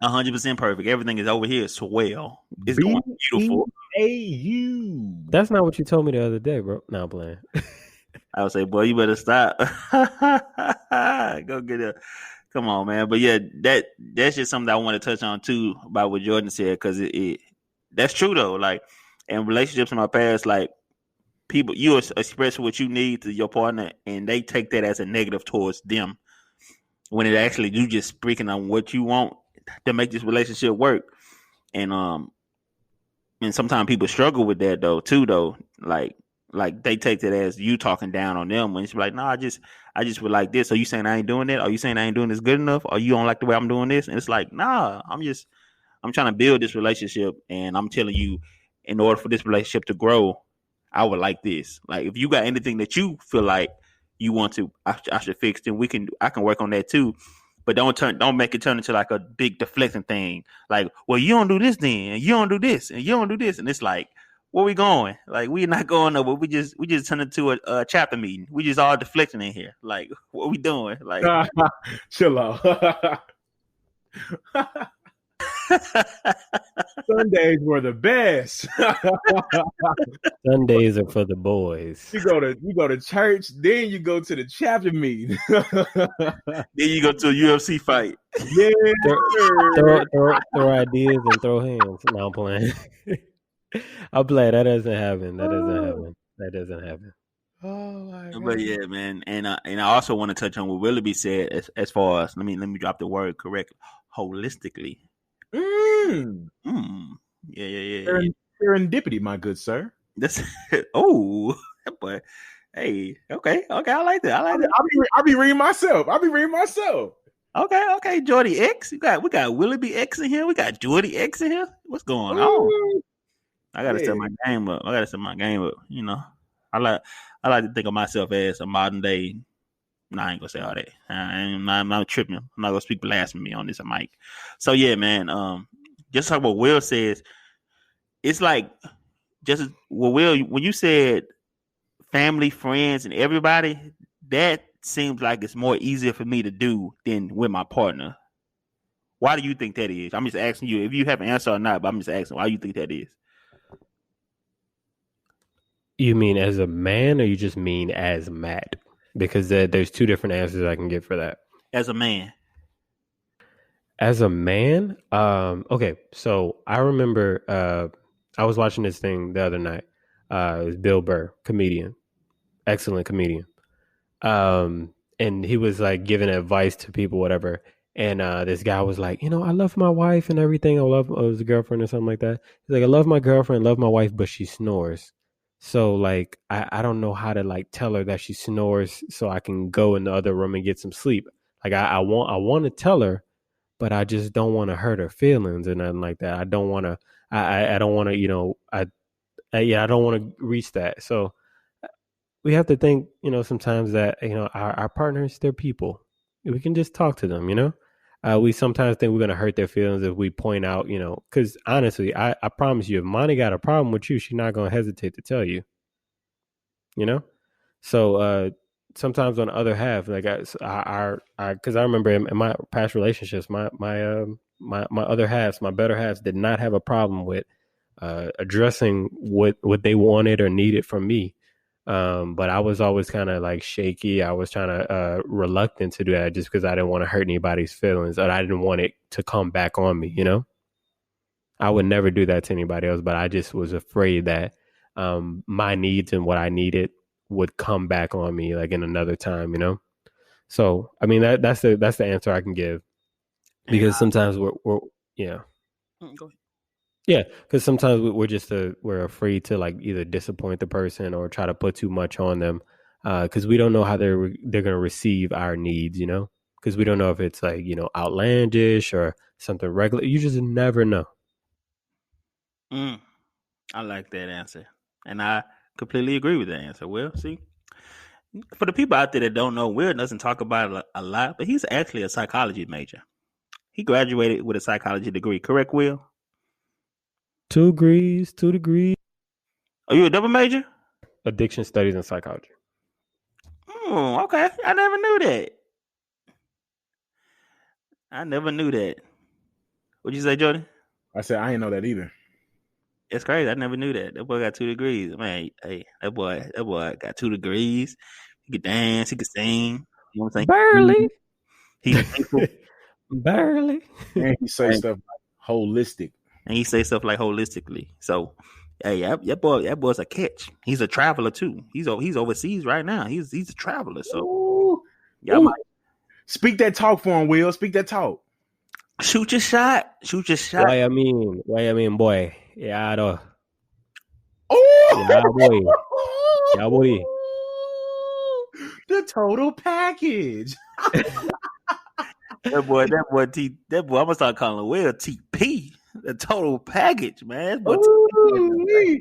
C: 100% perfect. Everything is over here swell. It's going beautiful.
A: That's not what you told me the other day, bro. Now playing.
C: I would say, boy, you better stop. Go get it. Come on, man. But yeah, that's just something that I want to touch on too about what Jordan said, because it that's true though. Like in relationships in my past, like people, you express what you need to your partner, and they take that as a negative towards them, when it actually you just speaking on what you want to make this relationship work. And sometimes people struggle with that though. Like like they take it as you talking down on them. When it's like, no, I just would like this. Are you saying I ain't doing it? Are you saying I ain't doing this good enough? Or you don't like the way I'm doing this? And it's like, nah, I'm trying to build this relationship, and I'm telling you, in order for this relationship to grow, I would like this. Like, if you got anything that you feel like you want to, I should fix, then I can work on that too. But don't make it turn into like a big deflecting thing. Like, well, you don't do this then, and you don't do this, and you don't do this, and it's like, where we going? Like, we're not going nowhere. We just turn into a chapter meeting. We just all deflecting in here. Like, what we doing? Like,
B: chill out. Sundays were the best.
A: Sundays are for the boys.
B: You go to church, then you go to the chapter meeting.
C: Then you go to a UFC fight.
B: Yeah.
A: Throw ideas and throw hands. No, I'm playing. I'm playing. That doesn't happen. That doesn't happen.
B: Oh my God.
C: But yeah, man, and I also want to touch on what Willoughby said as far as let me drop the word correctly, holistically. Yeah.
B: Serendipity, my good sir.
C: That's but hey, okay, I like that.
B: I'll be reading myself.
C: Okay, Jordy X. We got Willoughby X in here. We got Jordy X in here. What's going on? I gotta set my game up. You know, I like to think of myself as a modern day. Nah, I ain't gonna say all that. I'm not tripping. I'm not gonna speak blasphemy on this mic. So yeah, man. Just like what Will says, it's like just what Will when you said family, friends, and everybody, that seems like it's more easier for me to do than with my partner. Why do you think that is? I'm just asking you if you have an answer or not, but I'm just asking why you think that is.
A: You mean as a man, or you just mean as Matt? Because there's two different answers I can give for that.
C: As a man.
A: As a man, okay. So I remember I was watching this thing the other night. It was Bill Burr, comedian, excellent comedian. And he was like giving advice to people, whatever. And this guy was like, I love my wife and everything. I was a girlfriend or something like that. He's like, I love my girlfriend, love my wife, but she snores. So like, I don't know how to like tell her that she snores so I can go in the other room and get some sleep. Like I want to tell her, but I just don't want to hurt her feelings or nothing like that. I don't want to, I don't want to, I don't want to reach that. So we have to think, sometimes that, our partners, they're people. We can just talk to them, we sometimes think we're going to hurt their feelings if we point out, because honestly, I promise you, if Monty got a problem with you, she's not going to hesitate to tell you, So sometimes on the other half, like because I remember in my past relationships, my other halves, my better halves did not have a problem with addressing what they wanted or needed from me. But I was always kind of like shaky. I was trying to reluctant to do that just because I didn't want to hurt anybody's feelings, or I didn't want it to come back on me. I would never do that to anybody else, but I just was afraid that my needs and what I needed would come back on me like in another time. So I mean that's the answer I can give, because sometimes we're yeah.
C: Go ahead.
A: Yeah, because sometimes we're afraid to like either disappoint the person or try to put too much on them, because we don't know how they're going to receive our needs, because we don't know if it's like outlandish or something regular. You just never know.
C: I like that answer, and I completely agree with that answer. Will, see, for the people out there that don't know, Will doesn't talk about it a lot, but he's actually a psychology major. He graduated with a psychology degree, correct, Will?
A: 2 degrees.
C: Are you a double major?
A: Addiction studies and psychology.
C: Oh, okay. I never knew that. What'd you say, Jordan?
B: I said I didn't know that either.
C: It's crazy. I never knew that. That boy got 2 degrees. Man, hey, that boy got 2 degrees. He could dance. He could sing. You know what I'm saying?
A: Barely.
C: He's thankful.
A: Barely.
B: And he say stuff like holistic.
C: And he say stuff like holistically. So, hey, that boy's a catch. He's a traveler too. He's overseas right now. He's a traveler. So,
B: Ooh. Speak that talk for him, Will. Speak that talk.
C: Shoot your shot.
A: Why I mean, boy. Yeah, I know.
B: Oh,
A: yeah, boy. Yeah, boy.
B: The total package.
C: That boy, I'm gonna start calling Will TP. The total package, man.
B: Ooh,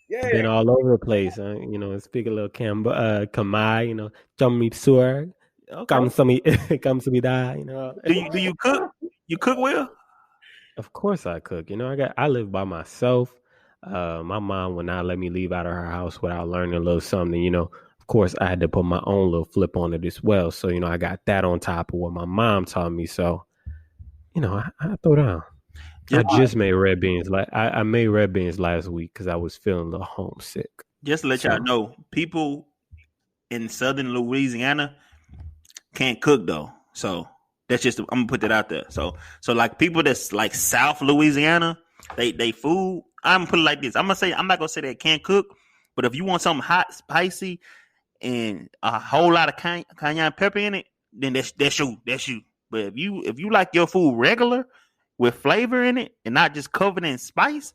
B: yeah.
A: Been all over the place. You know, speak a little Khmer, you know, Chami Sur,
C: Okay.
A: Kamsamida, you know.
C: Do you cook? You cook, Will?
A: Of course I cook. You know, I live by myself. My mom would not let me leave out of her house without learning a little something, you know. Of course, I had to put my own little flip on it as well. So, you know, I got that on top of what my mom taught me. So, you know, I throw down. I just made red beans. I made red beans last week because I was feeling a little homesick.
C: Just to let y'all know, people in southern Louisiana can't cook though. So that's just I'm gonna put that out there. So like people that's like South Louisiana, they food. I'm gonna put it like this. I'm not gonna say they can't cook, but if you want something hot, spicy, and a whole lot of cayenne pepper in it, then that's you. But if you like your food regular with flavor in it and not just covered in spice,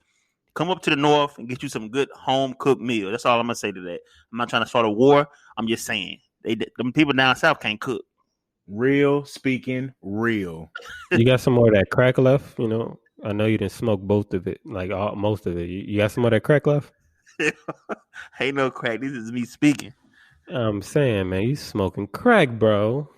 C: come up to the north and get you some good home cooked meal. That's all I'm gonna say to that. I'm not trying to start a war. I'm just saying them people down south can't cook.
B: Real speaking, real.
A: You got some more of that crack left? You know, I know you didn't smoke both of it, like most of it. You got some more of that crack left?
C: Ain't no crack. This is me speaking.
A: I'm saying, man, you smoking crack, bro.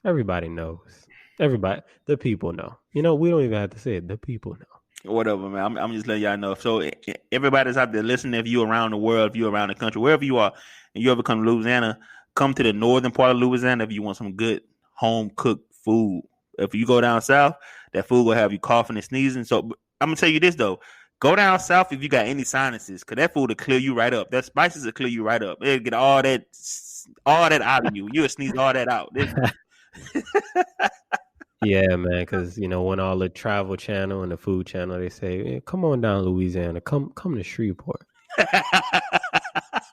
A: Everybody knows. Everybody, the people know. You know, we don't even have to say it. The people know.
C: Whatever, man. I'm just letting y'all know. So everybody's out there listening. If you around the world, if you around the country, wherever you are, and you ever come to Louisiana, come to the northern part of Louisiana if you want some good home cooked food. If you go down south, that food will have you coughing and sneezing. So I'm gonna tell you this though. Go down south if you got any sinuses, because that food will clear you right up. That spices will clear you right up. It'll get all that out of you. You'll sneeze all that out.
A: Yeah, man, because, you know, when all the travel channel and the food channel, they say, hey, come on down Louisiana. Come to Shreveport.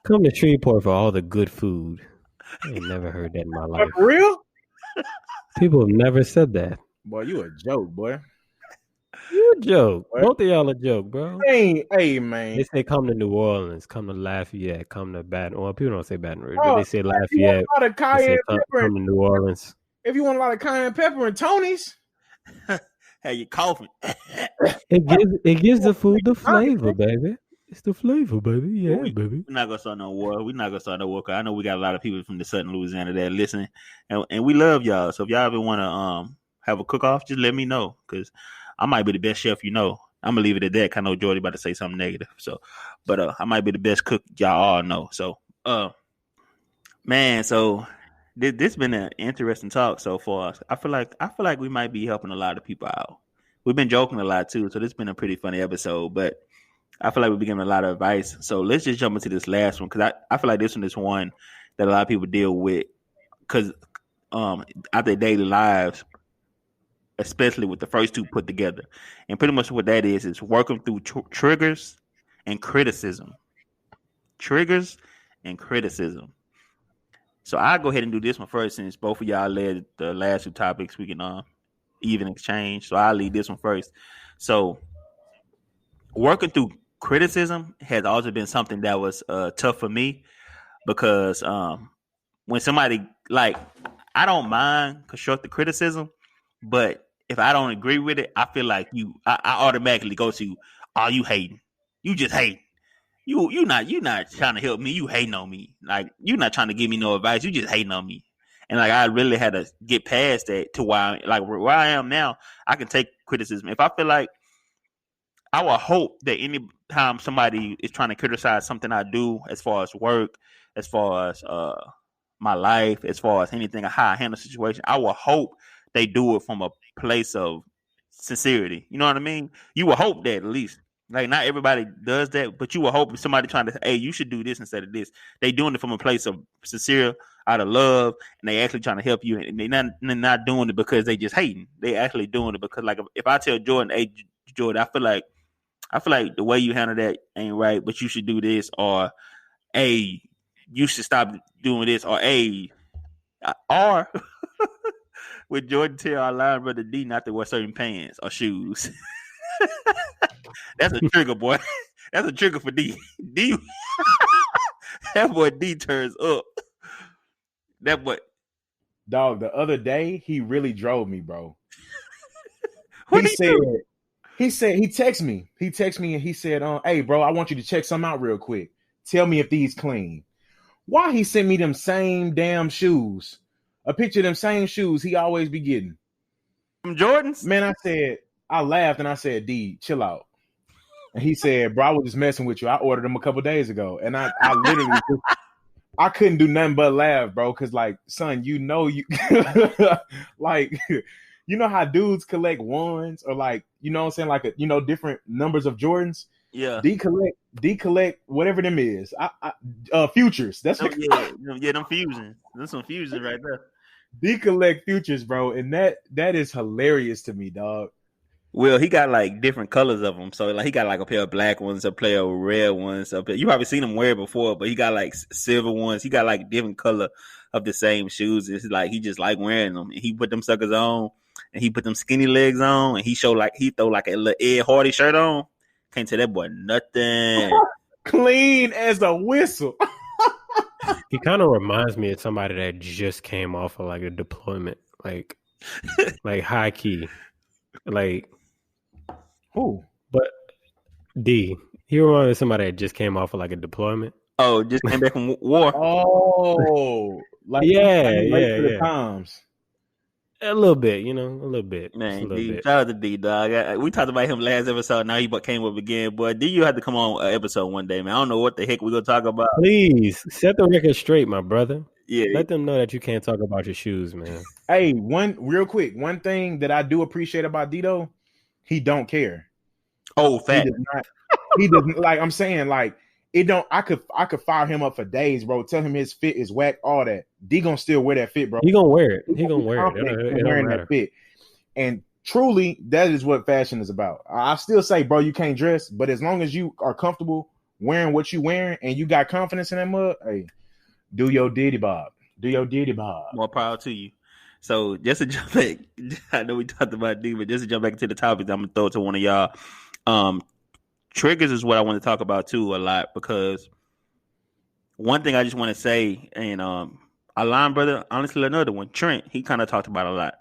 A: Come to Shreveport for all the good food. I ain't never heard that in my life.
B: For real?
A: People have never said that.
B: Boy, you a joke, boy.
A: You a joke. Boy. Both of y'all a joke, bro.
B: Hey, man.
A: They say come to New Orleans, come to Lafayette, come to Baton. Well, people don't say Baton Rouge, but they say Lafayette. They say come to New Orleans.
B: If you want a lot of cayenne pepper and Tony's,
C: hey, you coughing.
A: It gives the food the flavor, baby. It's the flavor, baby. Yeah, baby.
C: We're not gonna start no war. We're not gonna start no war. I know we got a lot of people from the southern Louisiana that listen, and we love y'all. So if y'all ever want to have a cook off, just let me know, because I might be the best chef you know. I'm gonna leave it at that. I know Jordy about to say something negative. So, but I might be the best cook y'all all know. So, man, so this been an interesting talk so far. I feel like we might be helping a lot of people out. We've been joking a lot too, so this has been a pretty funny episode. But I feel like we've been giving a lot of advice. So let's just jump into this last one, because I feel like this one is one that a lot of people deal with, because out their daily lives, especially with the first two put together. And pretty much what that is working through triggers and criticism. Triggers and criticism. So I'll go ahead and do this one first, since both of y'all led the last two topics. We can even exchange. So I'll lead this one first. So working through criticism has also been something that was tough for me, because when somebody, like, I don't mind constructive criticism, but if I don't agree with it, I feel like I automatically go to, oh, you hating. You just hating. You not trying to help me. You hating on me. Like, you not trying to give me no advice. You just hating on me. And like, I really had to get past that to where I am now, I can take criticism. If I feel like, I would hope that any time somebody is trying to criticize something I do, as far as work, as far as my life, as far as anything, how I handle a situation, I would hope they do it from a place of sincerity. You know what I mean? You would hope that, at least. Like, not everybody does that, but you would hope if somebody trying to, hey, you should do this instead of this. They doing it from a place of sincere, out of love, and they actually trying to help you. And they're not doing it because they just hating. They actually doing it because, like, if I tell Jordan, hey, Jordan, I feel like the way you handle that ain't right, but you should do this, or hey, you should stop doing this, or hey, or with Jordan tell our line brother D not to wear certain pants or shoes. That's a trigger, boy. That's a trigger for D. That boy D turns up. That boy.
B: Dog, the other day, he really drove me, bro.
C: What
B: He
C: he
B: said,
C: do?
B: he texted me. He texted me and he said, hey, bro, I want you to check something out real quick. Tell me if these clean. Why he sent me them same damn shoes? A picture of them same shoes he always be getting.
C: From Jordans?
B: Man, I laughed and I said, D, chill out. And he said, bro, I was just messing with you. I ordered them a couple days ago. And I literally I couldn't do nothing but laugh, bro. Cause like, son, you like, you know how dudes collect ones or like, you know what I'm saying? Like, different numbers of Jordans.
C: Yeah.
B: D collect whatever them is. Futures. That's
C: them fusions. There's some fusions right there.
B: D collect futures, bro. And that is hilarious to me, dog.
C: Well, he got like different colors of them. So like he got like a pair of black ones, a pair of red ones. You probably seen him wear it before, but he got like silver ones. He got like different color of the same shoes. It's like he just like wearing them. And he put them suckers on, and he put them skinny legs on, and he throw like a little Ed Hardy shirt on. Can't tell that boy nothing.
B: Clean as a whistle.
A: He kind of reminds me of somebody that just came off of like a deployment, like high key, like.
B: Who?
A: But D, he reminds me of somebody that just came off of like a deployment.
C: Oh, just came back from war.
B: Oh, like
A: yeah.
B: Times.
A: A little bit, a little bit.
C: Man,
A: a little
C: D,
A: bit.
C: shout out to D, dog. We talked about him last episode. Now he came up again. Boy, D, you have to come on an episode one day, man. I don't know what the heck we're going to talk about.
A: Please, set the record straight, my brother.
C: Yeah.
A: Let them know that you can't talk about your shoes, man.
B: Hey, one thing that I do appreciate about Dito, he don't care.
C: Oh, fat.
B: He doesn't like, I'm saying, like, it don't, I could fire him up for days, bro. Tell him his fit is whack, all that. D gonna still wear that fit, bro.
A: He gonna wear it. He gonna wear it. It
B: wearing
A: matter.
B: that fit. And truly, that is what fashion is about. I still say, bro, you can't dress, but as long as you are comfortable wearing what you wearing and you got confidence in that mug, hey, do your diddy bob. Do your diddy bob.
C: More proud to you. So just to jump back, I know we talked about D, but just to jump back to the topic, I'm gonna throw it to one of y'all. Triggers is what I want to talk about too a lot, because one thing I just want to say, and our line brother, honestly, another one, Trent, he kind of talked about a lot.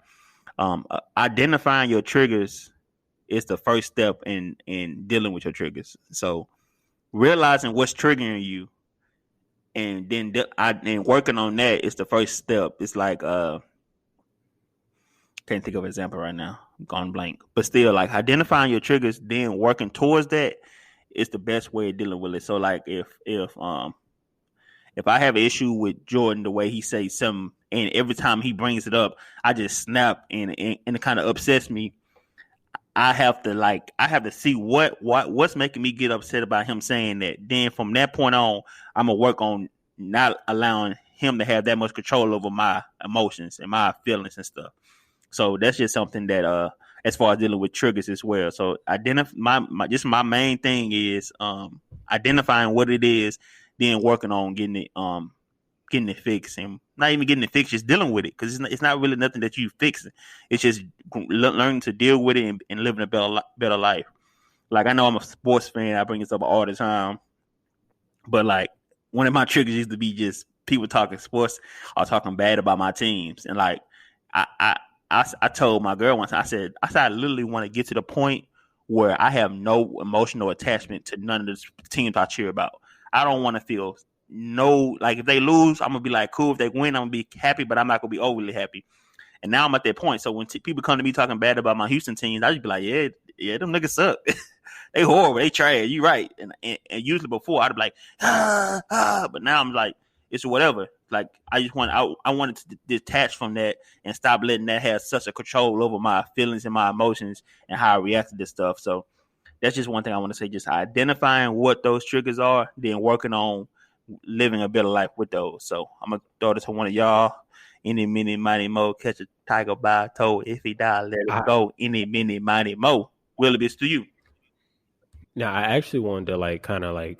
C: Identifying your triggers is the first step in dealing with your triggers. So realizing what's triggering you, and then and working on that is the first step. It's like can't think of an example right now. I'm gone blank. But still, like identifying your triggers, then working towards that is the best way of dealing with it. So like if I have an issue with Jordan, the way he says something, and every time he brings it up, I just snap and it kind of upsets me. I have to see what's making me get upset about him saying that. Then from that point on, I'm gonna work on not allowing him to have that much control over my emotions and my feelings and stuff. So that's just something that as far as dealing with triggers as well. So my main thing is identifying what it is, then working on getting it fixed, and not even getting it fixed, just dealing with it, because it's not really nothing that you fixing. It's just learning to deal with it and living a better life. Like, I know I'm a sports fan, I bring this up all the time, but like one of my triggers used to be just people talking sports or talking bad about my teams, and like I told my girl once, I said I literally want to get to the point where I have no emotional attachment to none of the teams I cheer about. I don't want to feel like if they lose, I'm gonna be like cool. If they win, I'm gonna be happy, but I'm not gonna be overly happy. And now I'm at that point. So when people come to me talking bad about my Houston teams, I just be like, yeah, them niggas suck. They horrible. They trash. You right. And usually before I'd be like, but now I'm like, it's whatever. Like I wanted to detach from that and stop letting that have such a control over my feelings and my emotions and how I react to this stuff. So that's just one thing I want to say. Just identifying what those triggers are, then working on living a better life with those. So I'm gonna throw this to one of y'all. Any, mini, mighty, mo, catch a tiger by a toe. If he die, let him go. Any, mini, mighty, mo. Will, it's to you.
A: Now, I actually wanted to kind of I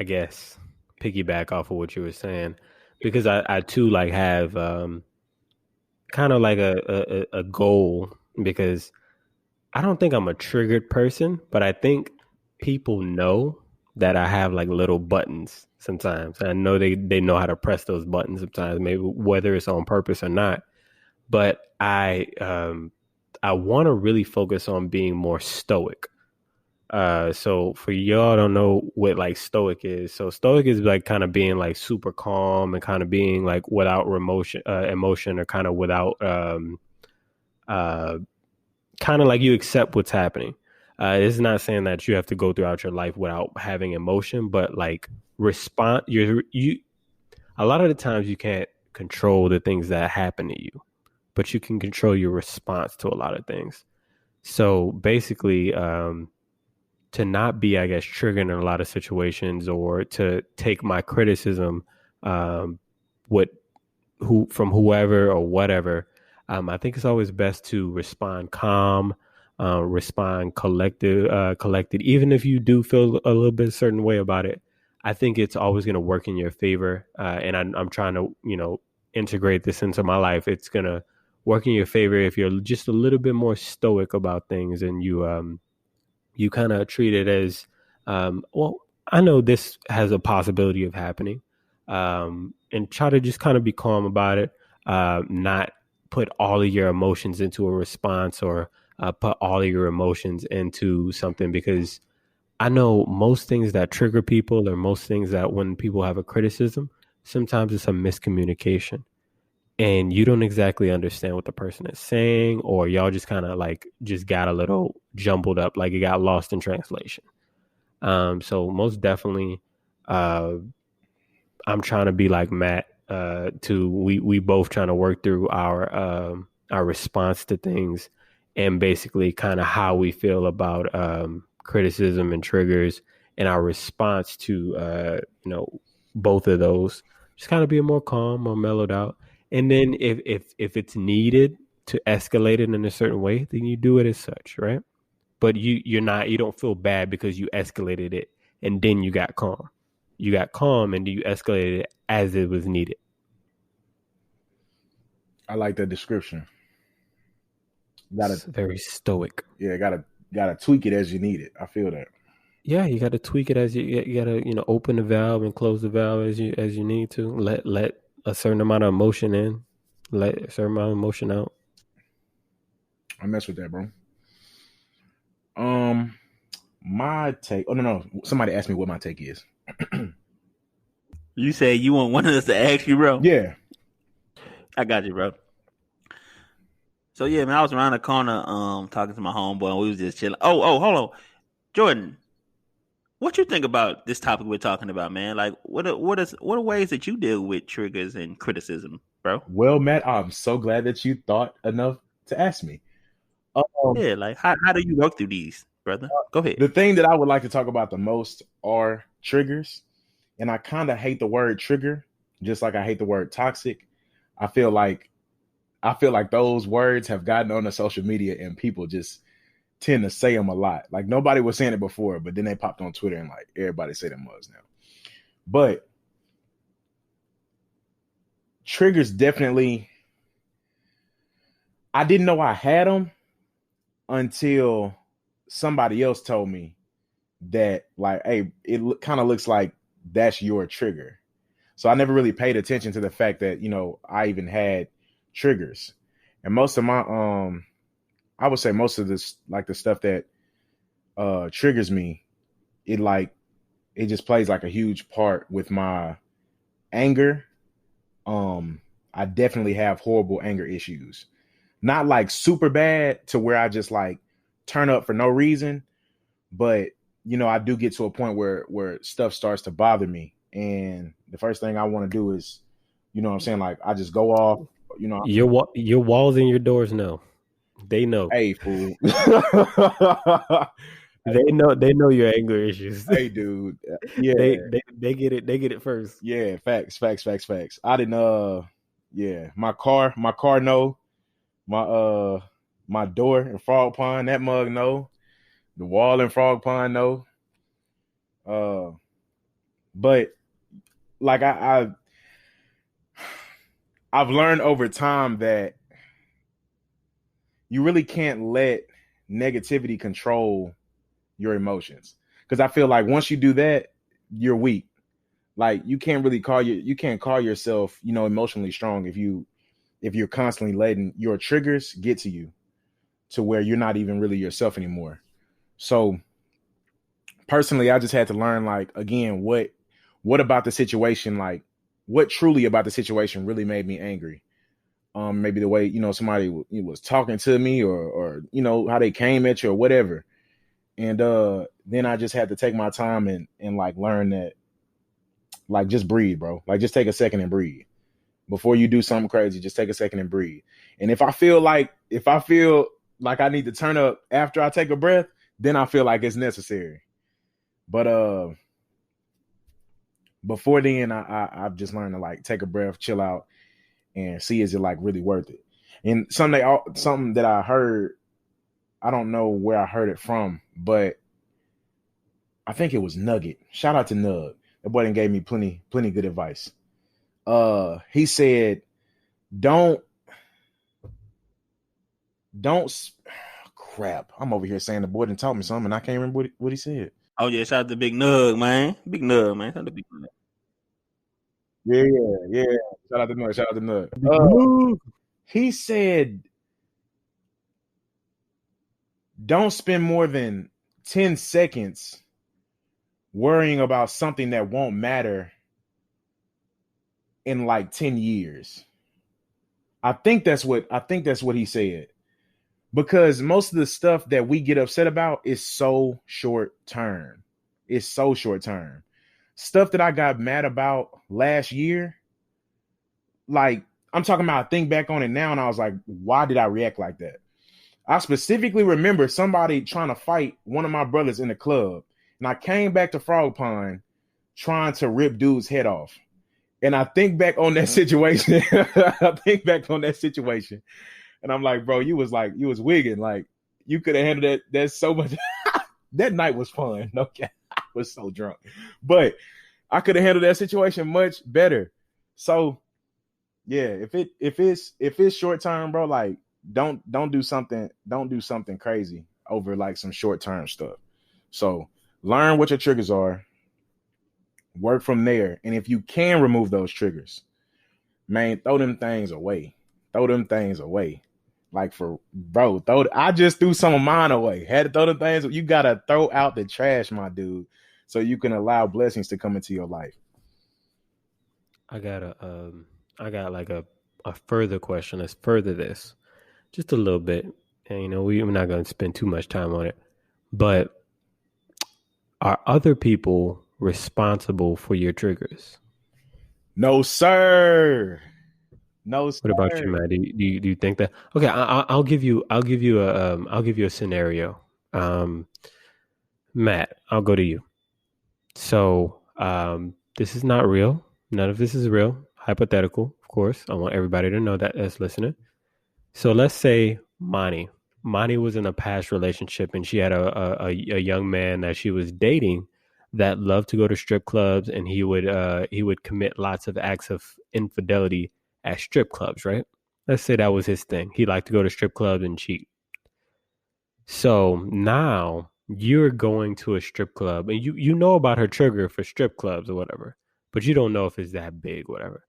A: guess, piggyback off of what you were saying, because I too have kind of like a goal, because I don't think I'm a triggered person, but I think people know that I have like little buttons sometimes. I know they know how to press those buttons sometimes, maybe whether it's on purpose or not. But I want to really focus on being more stoic. So for y'all don't know what like stoic is. So stoic is like kind of being like super calm and kind of being like without emotion or kind of without kind of like you accept what's happening. It's not saying that you have to go throughout your life without having emotion, but like respond. You a lot of the times you can't control the things that happen to you, but you can control your response to a lot of things. So basically, to not be, I guess, triggered in a lot of situations, or to take my criticism, from whoever or whatever. I think it's always best to respond calm, respond collected, even if you do feel a little bit a certain way about it. I think it's always going to work in your favor, and I'm trying to, integrate this into my life. It's going to work in your favor if you're just a little bit more stoic about things, and you kind of treat it as, well, I know this has a possibility of happening, and try to just kind of be calm about it, not put all of your emotions into a response, or put all of your emotions into something, because I know most things that trigger people, or most things that when people have a criticism, sometimes it's a miscommunication and you don't exactly understand what the person is saying, or y'all just kind of like just got a little jumbled up, like it got lost in translation. So most definitely, I'm trying to be like Matt. We both trying to work through our response to things, and basically kind of how we feel about criticism and triggers, and our response to both of those. Just kind of be more calm, more mellowed out, and then if it's needed to escalate it in a certain way, then you do it as such, right? But you don't feel bad because you escalated it and then you got calm. You got calm and you escalated it as it was needed.
B: I like that description.
A: It's very stoic.
B: Yeah, gotta tweak it as you need it. I feel that.
A: Yeah, you got to tweak it as you got to open the valve and close the valve as you need to. Let a certain amount of emotion in, let a certain amount of emotion out.
B: I mess with that, bro. My take. Oh no, somebody asked me what my take is.
C: You say you want us to ask you, bro?
B: Yeah,
C: I got you, bro. So yeah, man, I was around the corner, talking to my homeboy, and we was just chilling. Oh, hold on, Jordan. What you think about this topic we're talking about, man? Like, what are ways that you deal with triggers and criticism, bro?
B: well, Matt, I'm so glad that you thought enough to ask me.
C: Yeah, like how do you work through these, brother? Go ahead.
B: The thing that I would like to talk about the most are triggers, and I kind of hate the word trigger, just like I hate the word toxic. I feel like those words have gotten onto social media, and people just tend to say them a lot. Like nobody was saying it before, but then they popped on Twitter and like everybody say them words now. But triggers definitely, I didn't know I had them until somebody else told me that, like, hey, it kind of looks like that's your trigger. So I never really paid attention to the fact that, I even had triggers. And most of my, I would say most of this, like the stuff that triggers me, it just plays like a huge part with my anger. I definitely have horrible anger issues. Not like super bad to where I just like turn up for no reason, but I do get to a point where stuff starts to bother me, and the first thing I want to do is, what I'm saying, like I just go off.
A: Your walls and your doors know. They know.
B: Hey, fool.
A: They know your anger issues.
B: Hey, dude. Yeah,
A: they get it. They get it first.
B: Yeah, facts. I didn't. Yeah, my car know. My door in Frog Pond, that mug know. The wall in Frog Pond know. But like I've learned over time that you really can't let negativity control your emotions. Because I feel like once you do that, you're weak. Like you can't call yourself, emotionally strong if you're constantly letting your triggers get to you to where you're not even really yourself anymore. So personally, I just had to learn, like, again, what about the situation, like what truly about the situation really made me angry. Maybe the way, somebody was talking to me or how they came at you or whatever. And then I just had to take my time and like learn that, like, just breathe, bro. Like, just take a second and breathe. Before you do something crazy, just take a second and breathe. And if I feel like I need to turn up after I take a breath, then I feel like it's necessary. But before then, I've just learned to, like, take a breath, chill out, and see, is it like really worth it. And something that I heard, I don't know where I heard it from, but I think it was Nugget. Shout out to Nug. That boy done gave me plenty good advice. He said, don't crap. I'm over here saying the boy done taught me something and I can't remember what he said.
C: Oh yeah, shout out to Big Nug, man. Big Nug, man. Shout out to Big Nug.
B: Yeah. Shout out to Nug. He said, don't spend more than 10 seconds worrying about something that won't matter in like 10 years. I think that's what he said. Because most of the stuff that we get upset about is so short term. It's so short term. Stuff that I got mad about last year, like, I'm talking about, I think back on it now and I was like, why did I react like that? I specifically remember somebody trying to fight one of my brothers in the club. And I came back to Frog Pond trying to rip dude's head off. And I think back on that situation. And I'm like, bro, you was wigging. Like, you could have handled that. That's so much. That night was fun. Okay. I was so drunk. But I could have handled that situation much better. So yeah, if it's short term, bro, like, don't do something crazy over like some short term stuff. So learn what your triggers are, work from there. And if you can remove those triggers, man, throw them things away. Like, for bro, I just threw some of mine away. Had to throw them things. You gotta throw out the trash, my dude, so you can allow blessings to come into your life.
A: I got like a further question. Let's further this just a little bit. And, we're not going to spend too much time on it. But are other people responsible for your triggers?
B: No, sir.
A: What about you, Matt? Do you think that? Okay, I'll give you a scenario. Matt, I'll go to you. So this is not real. None of this is real. Hypothetical, of course. I want everybody to know that that's listening. So let's say Monty was in a past relationship and she had a young man that she was dating that loved to go to strip clubs, and he would commit lots of acts of infidelity at strip clubs, right? Let's say that was his thing. He liked to go to strip clubs and cheat. So now you're going to a strip club and you know about her trigger for strip clubs or whatever, but you don't know if it's that big, whatever.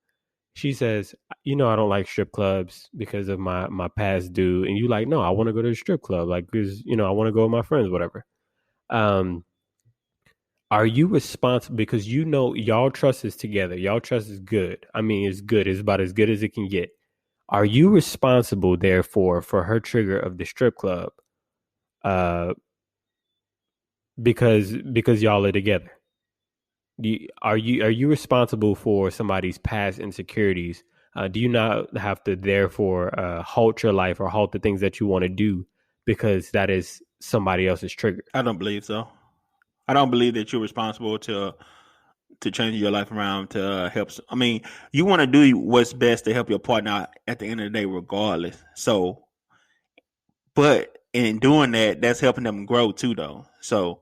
A: She says, I don't like strip clubs because of my past due. And you like, no, I want to go to a strip club. Like, because, I want to go with my friends, whatever. Are you responsible? Because y'all trust is together. Y'all trust is good. I mean, it's good. It's about as good as it can get. Are you responsible, therefore, for her trigger of the strip club? Because y'all are together. Are you responsible for somebody's past insecurities? Do you not have to therefore halt your life or halt the things that you want to do because that is somebody else's trigger?
C: I don't believe so. I don't believe that you're responsible to change your life around to help. I mean, you want to do what's best to help your partner at the end of the day, regardless. So, but in doing that, that's helping them grow too, though. So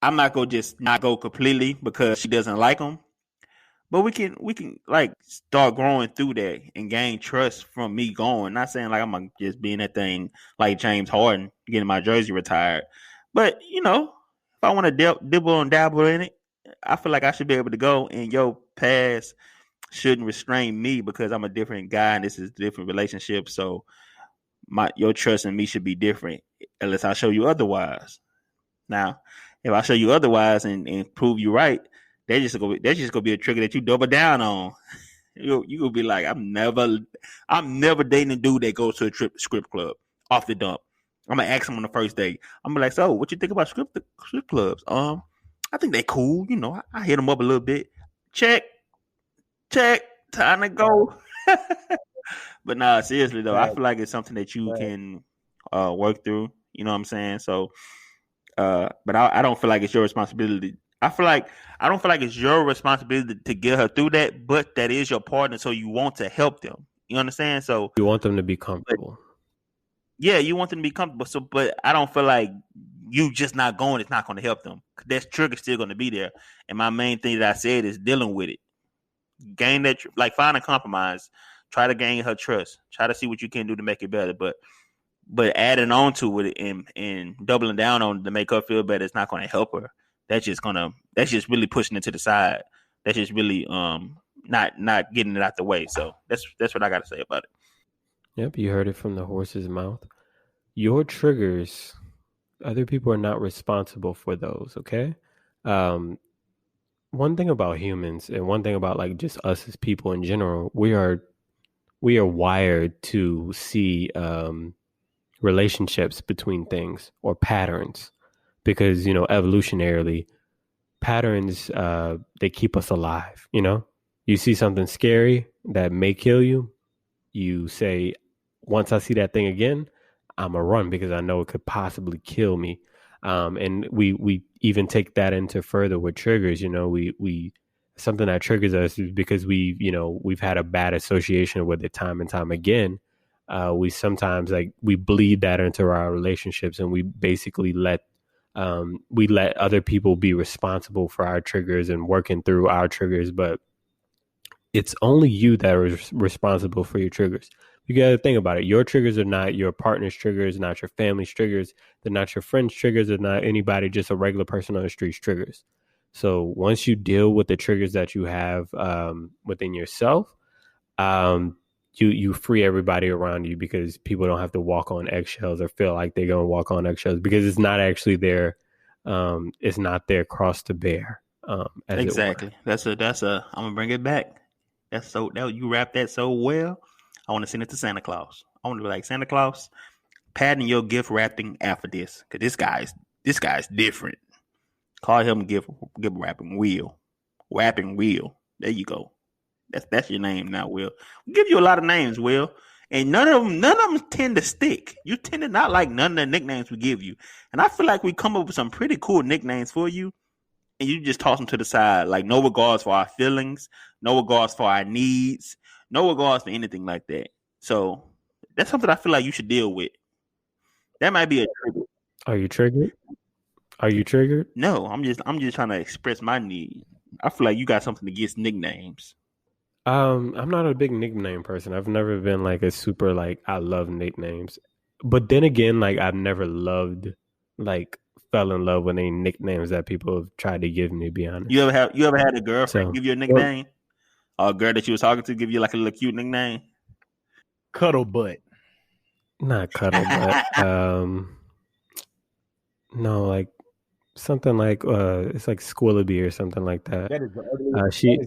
C: I'm not gonna just not go completely because she doesn't like them, but we can like start growing through that and gain trust from me going. Not saying like I'm gonna just be in that thing like James Harden getting my jersey retired, but if I want to dibble and dabble in it, I feel like I should be able to go. And your past shouldn't restrain me because I'm a different guy and this is a different relationship. So your trust in me should be different unless I show you otherwise. Now, if I show you otherwise and prove you right, that's just gonna be a trigger that you double down on. You gonna be like, I'm never dating a dude that goes to a strip club off the dump. I'm gonna ask him on the first date. I'm gonna be like, so what you think about strip clubs? I think they cool. You know, I hit them up a little bit. Check, time to go. But nah, seriously though, I feel like it's something that you can work through. You know what I'm saying? So, but I don't feel like it's your responsibility. I don't feel like it's your responsibility to get her through that, but that is your partner, so you want to help them. You understand? So
A: you want them to be comfortable.
C: Yeah, you want them to be comfortable. So, but I don't feel like you just not going. It's not going to help them. That trigger still going to be there. And my main thing that I said is dealing with it. Gain that, like find a compromise. Try to gain her trust. Try to see what you can do to make it better. But adding on to it and doubling down on it to make her feel better, it's not going to help her. That's just really pushing it to the side. That's just really not getting it out the way. So that's what I got to say about it.
A: Yep, you heard it from the horse's mouth. Your triggers, other people are not responsible for those, okay? One thing about humans and one thing about like just us as people in general, we are wired to see relationships between things or patterns because, you know, evolutionarily, patterns, they keep us alive, you know? You see something scary that may kill you, you say, once I see that thing again, I'm going to run because I know it could possibly kill me. And we even take that into further with triggers. You know, we something that triggers us is because we've had a bad association with it time and time again. We sometimes we bleed that into our relationships, and we basically let other people be responsible for our triggers and working through our triggers. But it's only you that is responsible for your triggers. You got to think about it. Your triggers are not your partner's triggers, not your family's triggers. They're not your friend's triggers. They're not anybody, just a regular person on the street's triggers. So once you deal with the triggers that you have within yourself, you free everybody around you because people don't have to walk on eggshells or feel like they're going to walk on eggshells because it's not actually it's not their cross to bear.
C: Exactly. That's I'm going to bring it back. You wrap that so well. I want to send it to Santa Claus. I want to be like, Santa Claus, patent your gift wrapping after this, because this guy's different. Call him gift wrapping Will. Wrapping Will. There you go. That's your name now, Will. We give you a lot of names, Will, and none of them tend to stick. You tend to not like none of the nicknames we give you, and I feel like we come up with some pretty cool nicknames for you, and you just toss them to the side, like no regards for our feelings, no regards for our needs, no regards for anything like that. So that's something I feel like you should deal with. That might be a trigger.
A: Are you triggered? Are you triggered?
C: No, I'm just trying to express my need. I feel like you got something against nicknames.
A: I'm not a big nickname person. I've never been like a super I love nicknames. But then again, I've never fell in love with any nicknames that people have tried to give me, to be honest.
C: You ever had a girlfriend give you a nickname? Or a girl that you was talking to give you like a little cute nickname?
B: Cuddle butt.
A: Not cuddle butt. No, something it's like Squillaby or something like that.
B: That is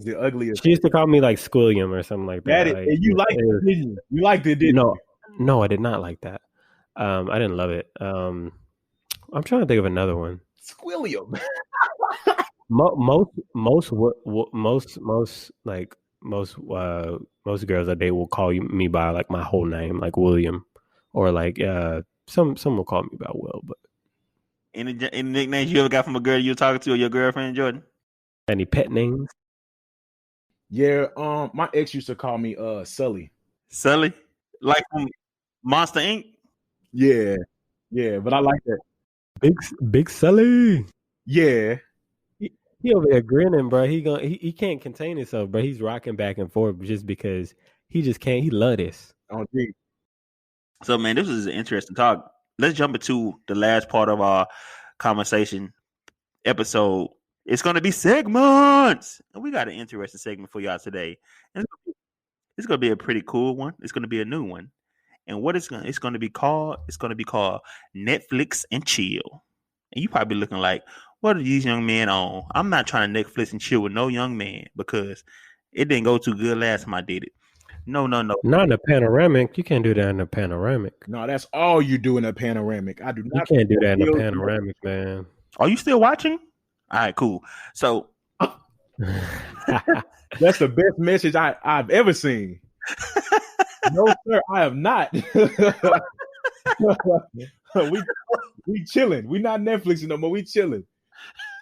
B: the ugliest.
A: She used to call me Squilliam or something like that.
B: You liked it, didn't you? You liked it, didn't you?
A: No, I did not like that. I didn't love it. I'm trying to think of another one.
B: Squilliam.
A: Most girls I date will call me by my whole name, like William, or some will call me by Will. But
C: any nicknames you ever got from a girl you were talking to or your girlfriend, Jordan?
A: Any pet names?
B: Yeah, my ex used to call me Sully.
C: Sully, like from Monster Inc.
B: Yeah, but I like that.
A: Big Sully.
B: Yeah.
A: He over there grinning, bro. He can't contain himself, bro. He's rocking back and forth just because he just can't. He love this.
B: Oh, geez.
C: So, man, this is an interesting talk. Let's jump into the last part of our conversation. episode. It's going to be segments. And we got an interesting segment for y'all today. And it's going to be a pretty cool one. It's going to be a new one. And what it's going to be called? It's going to be called Netflix and Chill. And you probably looking like, what are these young men on? I'm not trying to Netflix and chill with no young man because it didn't go too good last time I did it. No.
A: Not in a panoramic. You can't do that in a panoramic.
B: No, that's all you do in a panoramic. I do not.
A: You can't do that in a panoramic, man.
C: Are you still watching? All right, cool. So
B: that's the best message I've ever seen. No, sir, I have not. we chilling. We not Netflixing no more. We chilling.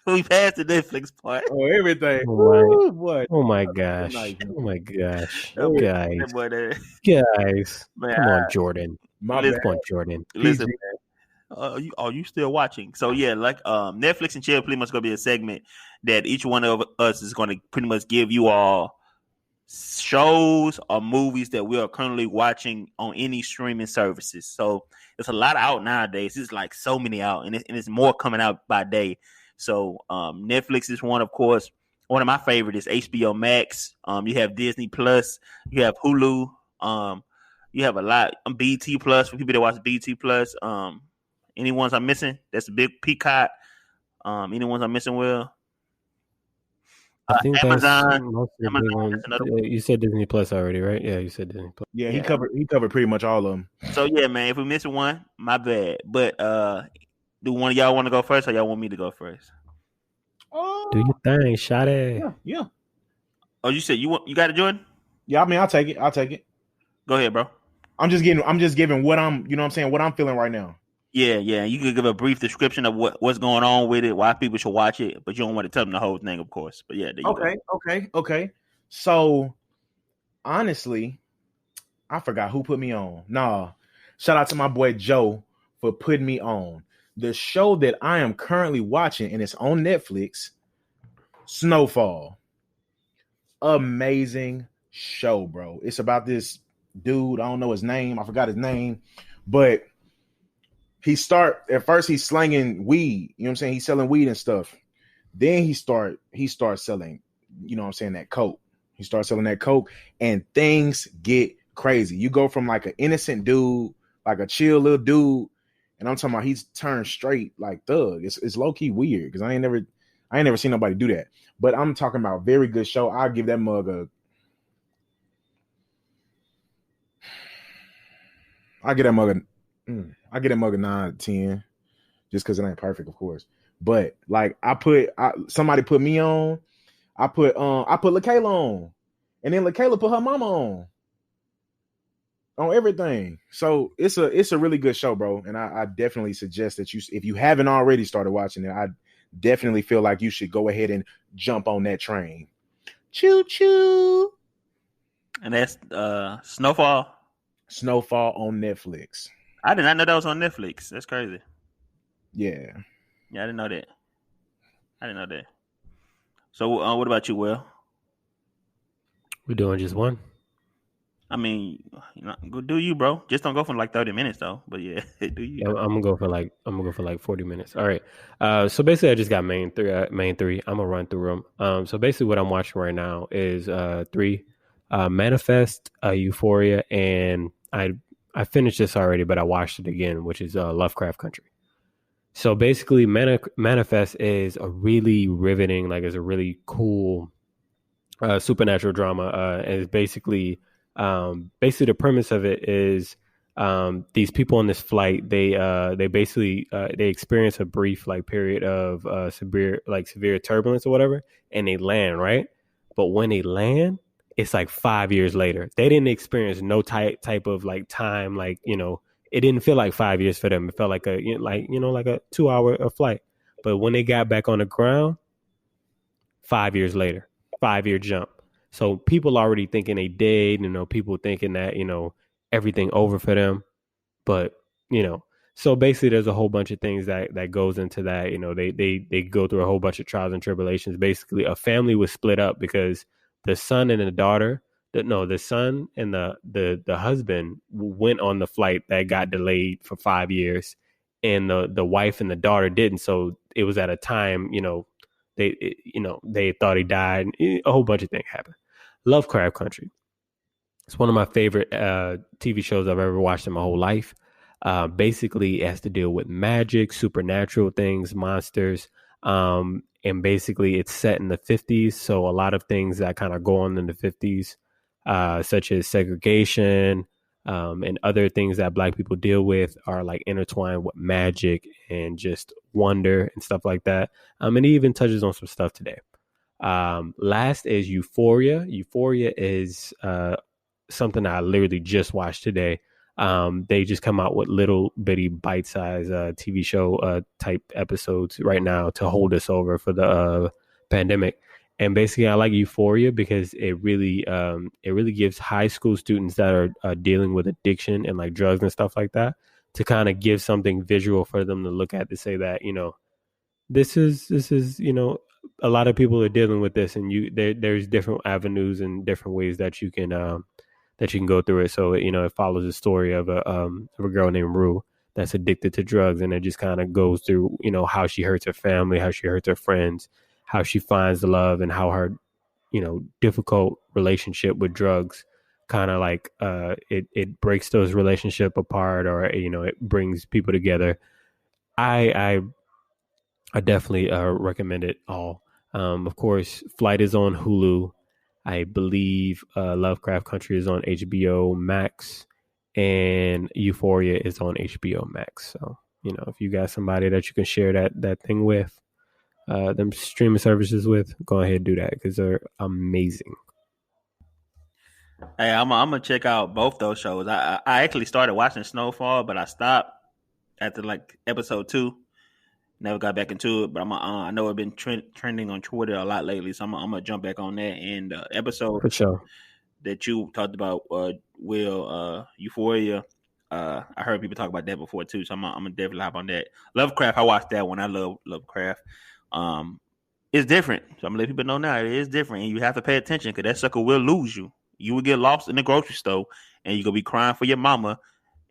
C: We passed the Netflix part.
B: Oh, everything.
A: Oh my gosh. Oh my gosh. Guys.
C: Man,
A: come on, Jordan.
B: Come
A: on, Jordan.
C: Listen, man. Are you still watching? So yeah, like Netflix and Chill pretty much gonna be a segment that each one of us is gonna pretty much give you all shows or movies that we are currently watching on any streaming services. So there's a lot out nowadays. It's like so many out, and it's more coming out by day. So Netflix is one, of course. One of my favorites is HBO Max. You have Disney Plus. You have Hulu. You have a lot. BT Plus for people that watch BT Plus. Any ones I'm missing? That's a big Peacock. Any ones I'm missing, Will?
A: I think
C: Amazon.
A: That's most of the big ones. You said Disney Plus already, right? Yeah, you said Disney Plus.
B: Yeah, he covered pretty much all of them.
C: So yeah, man, if we're missing one, my bad. But do one of y'all want to go first, or y'all want me to go first?
A: Do your thing, shot it.
B: Yeah.
C: Oh, you said you got it, Jordan?
B: Yeah, I mean, I'll take it.
C: Go ahead, bro.
B: I'm just giving what I'm, you know what I'm saying, what I'm feeling right now.
C: Yeah. You can give a brief description of what's going on with it, why people should watch it, but you don't want to tell them the whole thing, of course. But yeah, there you go.
B: Okay. So honestly, I forgot who put me on. Nah, shout out to my boy Joe for putting me on. The show that I am currently watching, and it's on Netflix, Snowfall. Amazing show, bro. It's about this dude. I don't know his name. I forgot his name, but at first he's slanging weed. You know what I'm saying? He's selling weed and stuff. Then he starts selling, you know what I'm saying, that coke. He starts selling that coke, and things get crazy. You go from like an innocent dude, like a chill little dude, and I'm talking about he's turned straight like thug. It's low key weird because I ain't never seen nobody do that. But I'm talking about very good show. I'll give that mug I get that mug a 9-10, just because it ain't perfect, of course. But like somebody put me on. I put LaKayla on, and then LaKayla put her mama on everything. So it's a really good show, bro. And I definitely suggest that if you haven't already started watching it, I definitely feel like you should go ahead and jump on that train. Choo choo.
C: And that's Snowfall.
B: Snowfall on Netflix.
C: I did not know that was on Netflix. That's crazy.
B: Yeah,
C: I didn't know that. So what about you, Will?
A: We're doing just one.
C: I mean, go do you, bro. Just don't go for like 30 minutes though. But yeah, do you?
A: Yeah, I'm gonna go for like 40 minutes. All right. So basically, I just got main three. I'm gonna run through them. So basically, what I'm watching right now is 3: Manifest, Euphoria, and I finished this already, but I watched it again, which is Lovecraft Country. So basically, Manifest is a really riveting, like, it's a really cool supernatural drama. And it's basically the premise of it is these people on this flight, they basically they experience a brief like period of severe turbulence or whatever, and they land, right? But when they land, it's like 5 years later. They didn't experience no type of like time, like, you know, it didn't feel like 5 years for them. It felt like a 2-hour flight. But when they got back on the ground, 5 years later, 5-year jump. So people already thinking they dead, you know, people thinking that, you know, everything over for them. But, you know, so basically there's a whole bunch of things that goes into that. You know, they go through a whole bunch of trials and tribulations. Basically, a family was split up because the son and the daughter, the son and the husband went on the flight that got delayed for 5 years, and the wife and the daughter didn't. So it was at a time, they thought he died. A whole bunch of things happened. Lovecraft Country. It's one of my favorite TV shows I've ever watched in my whole life. Basically, it has to deal with magic, supernatural things, monsters. And basically, it's set in the 50s. So a lot of things that kind of go on in the 50s, such as segregation and other things that Black people deal with, are like intertwined with magic and just wonder and stuff like that. And it even touches on some stuff today. Last is Euphoria. Euphoria is something I literally just watched today. They just come out with little bitty bite-sized TV show type episodes right now to hold us over for the pandemic. And basically, I like Euphoria because it really gives high school students that are dealing with addiction and like drugs and stuff like that to kind of give something visual for them to look at to say that, this is a lot of people are dealing with this, and there's different avenues and different ways that you can go through it. So it follows the story of a girl named Rue that's addicted to drugs, and it just kind of goes through how she hurts her family, how she hurts her friends, how she finds the love, and how her difficult relationship with drugs kind of like it breaks those relationship apart, or it brings people together. I definitely recommend it all. Of course, Flight is on Hulu. I believe Lovecraft Country is on HBO Max, and Euphoria is on HBO Max. So, if you got somebody that you can share that thing with, them streaming services with, go ahead and do that because they're amazing.
C: Hey, I'm gonna check out both those shows. I actually started watching Snowfall, but I stopped after like episode 2. Never got back into it, but I know it's been trending on Twitter a lot lately, so I'm gonna jump back on that. And episode
A: for sure
C: that you talked about, Will, Euphoria. I heard people talk about that before too, so I'm gonna definitely hop on that. Lovecraft, I watched that one. I love Lovecraft. It's different, so I'm gonna let people know now it is different, and you have to pay attention because that sucker will lose you. You will get lost in the grocery store, and you're gonna be crying for your mama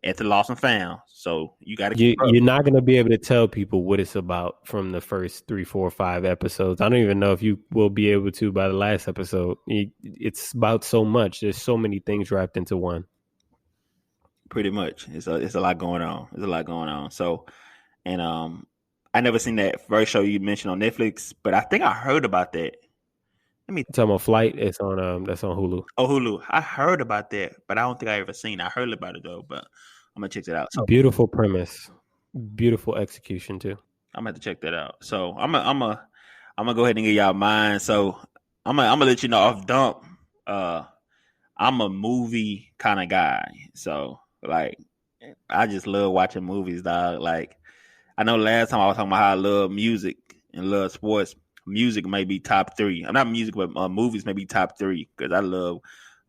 C: at the Lost and Found. So you got to
A: you're not going to be able to tell people what it's about from the first 3, 4, 5 episodes. I don't even know if you will be able to by the last episode. It's about so much. There's so many things wrapped into one.
C: Pretty much. It's a lot going on. There's a lot going on. So, and I never seen that first show you mentioned on Netflix, but I think I heard about that.
A: Talking about Flight, it's on that's on Hulu.
C: Oh, Hulu. I heard about that, but I don't think I ever seen it. I heard about it though, but I'm gonna check that out. So,
A: beautiful premise, beautiful execution too.
C: I'm gonna have to check that out. So I'm gonna go ahead and give y'all mine. So I'm gonna let you know off dump. I'm a movie kind of guy, so like I just love watching movies, dog. Like I know last time I was talking about how I love music and love sports. Music may be top 3. I'm not music, but movies may be top 3 because I love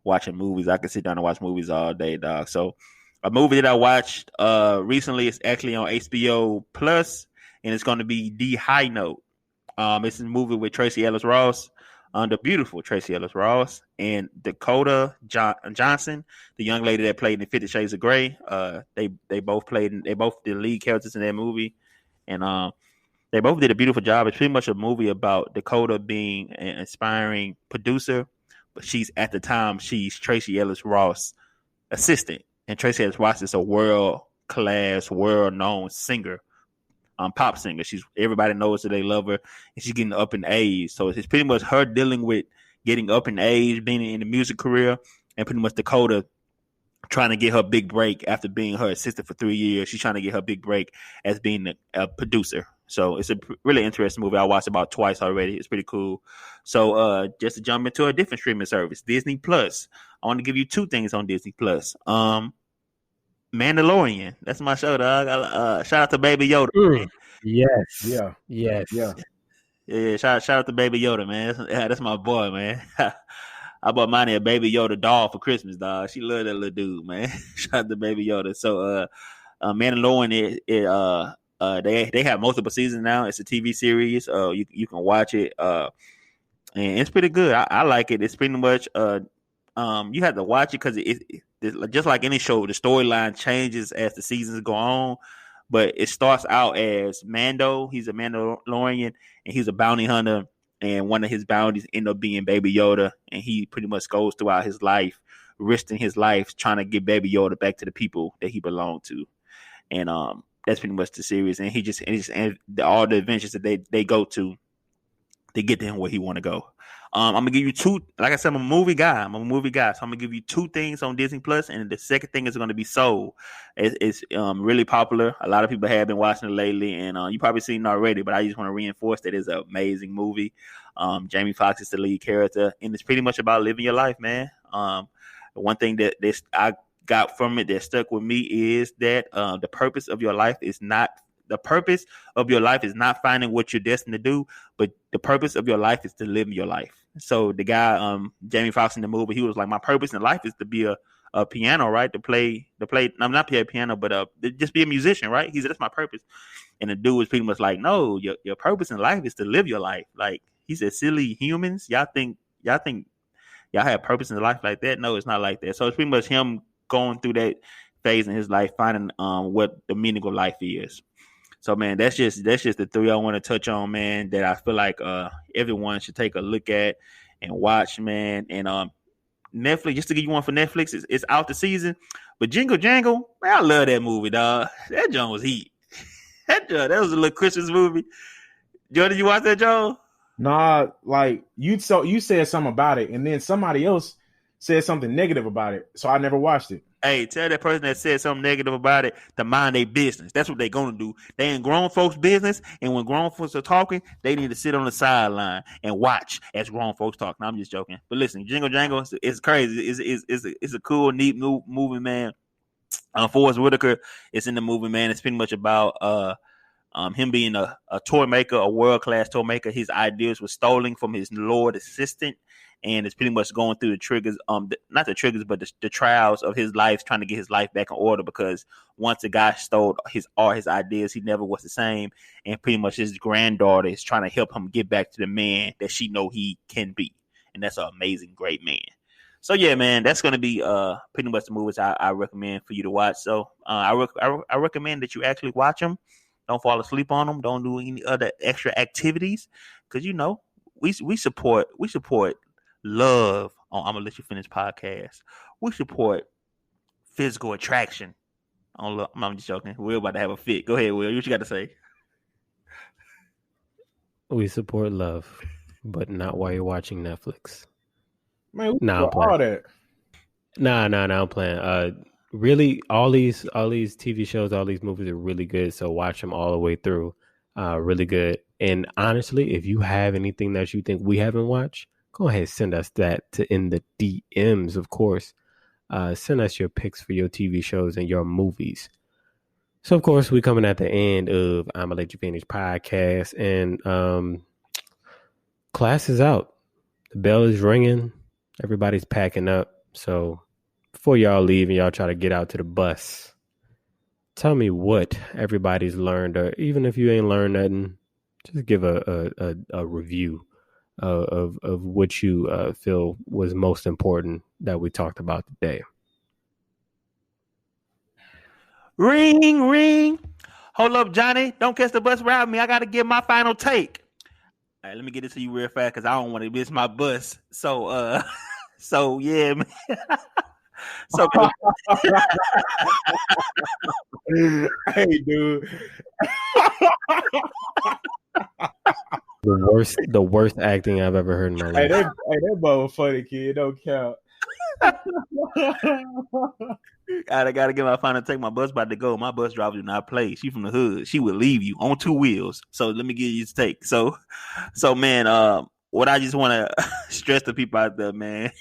C: watching movies. I can sit down and watch movies all day, dog. So a movie that I watched recently is actually on HBO Plus, and it's going to be The High Note. It's a movie with Tracy Ellis Ross, the beautiful Tracy Ellis Ross, and Dakota Johnson, the young lady that played in 50 Shades of Grey. They both the lead characters in that movie, and they both did a beautiful job. It's pretty much a movie about Dakota being an aspiring producer, but she's Tracy Ellis Ross' assistant. And Tracy Ellis Ross is a world-class, world-known singer, pop singer. Everybody knows that they love her, and she's getting up in age. So it's pretty much her dealing with getting up in age, being in the music career, and pretty much Dakota trying to get her big break after being her assistant for 3 years. She's trying to get her big break as being a producer. So it's a really interesting movie. I watched about twice already. It's pretty cool. So just to jump into a different streaming service, Disney Plus. I want to give you 2 things on Disney Plus. Mandalorian. That's my show, dog. Shout out to Baby Yoda.
A: Yes.
B: Yeah.
A: Yes.
B: Yeah.
C: Yeah. Shout out to Baby Yoda, man. That's my boy, man. I bought mine a Baby Yoda doll for Christmas, dog. She loved that little dude, man. Shout out to Baby Yoda. So Mandalorian they have multiple seasons now. It's a TV series. You can watch it. And it's pretty good. I like it. It's pretty much you have to watch it because it just like any show, the storyline changes as the seasons go on. But it starts out as Mando. He's a Mandalorian, and he's a bounty hunter. And one of his bounties end up being Baby Yoda, and he pretty much goes throughout his life, risking his life trying to get Baby Yoda back to the people that he belonged to. And that's pretty much the series. And all the adventures that they go to get to him where he want to go. I'm gonna give you two. Like I said, I'm a movie guy. So I'm gonna give you two things on Disney Plus, and the second thing is gonna be Soul. It's really popular. A lot of people have been watching it lately, and you probably seen it already. But I just want to reinforce that it's an amazing movie. Jamie Foxx is the lead character, and it's pretty much about living your life, man. One thing that I got from it that stuck with me is that the purpose of your life is not finding what you're destined to do, but the purpose of your life is to live your life. So the guy, Jamie Foxx in the movie, he was like, my purpose in life is to be a piano, right? To play. I'm not play a piano, but just be a musician, right? He said that's my purpose. And the dude was pretty much like, no, your purpose in life is to live your life. Like he said, silly humans, y'all think y'all have purpose in life like that? No, it's not like that. So it's pretty much him going through that phase in his life, finding what the meaning of life is. So man, that's just the three I want to touch on, man, that I feel like everyone should take a look at and watch, man. And Netflix, just to give you one for Netflix, it's out the season. But Jingle Jangle, man, I love that movie, dog. That John was heat. That was a little Christmas movie. Joe, did you watch that, Joe?
B: Nah, like you said something about it, and then somebody else said something negative about it, so I never watched it.
C: Hey, tell that person that said something negative about it to mind their business. That's what they're going to do. They in grown folks' business, and when grown folks are talking, they need to sit on the sideline and watch as grown folks talk. No, I'm just joking. But listen, Jingle Jangle is crazy. It's a cool, neat movie, man. Forrest Whitaker is in the movie, man. It's pretty much about him being a toy maker, a world-class toy maker. His ideas were stolen from his Lord assistant. And it's pretty much going through the triggers, not the triggers, but the trials of his life, trying to get his life back in order. Because once the guy stole his ideas, he never was the same. And pretty much his granddaughter is trying to help him get back to the man that she know he can be. And that's an amazing, great man. So yeah, man, that's going to be pretty much the movies I recommend for you to watch. So I recommend that you actually watch them. Don't fall asleep on them. Don't do any other extra activities, because we support love. I'm gonna let you finish podcast. We support physical attraction. I'm just joking. We're about to have a fit. Go ahead, Will. What you got to say?
A: We support love, but not while you're watching Netflix.
B: Man,
A: I'm playing.
B: All that.
A: Nah, I'm playing. Really, all these TV shows, all these movies are really good. So watch them all the way through. Really good. And honestly, if you have anything that you think we haven't watched, go ahead, send us that in the DMs, of course. Send us your picks for your TV shows and your movies. So, of course, we're coming at the end of I'ma Let You Finish podcast, and class is out. The bell is ringing. Everybody's packing up. So, before y'all leave and y'all try to get out to the bus, tell me what everybody's learned, or even if you ain't learned nothing, just give a review of what you feel was most important that we talked about today.
C: Ring, ring. Hold up, Johnny. Don't catch the bus around me. I got to get my final take. All right, let me get it to you real fast because I don't want to miss my bus. So yeah, man. So
B: hey, dude.
A: The worst acting I've ever heard in my life.
B: That boy funny, kid. Don't count.
C: I gotta get my final take. My bus about to go. My bus driver do not play. She from the hood. She would leave you on two wheels. So let me give you his take. So man, what I just want to stress to people out there, man,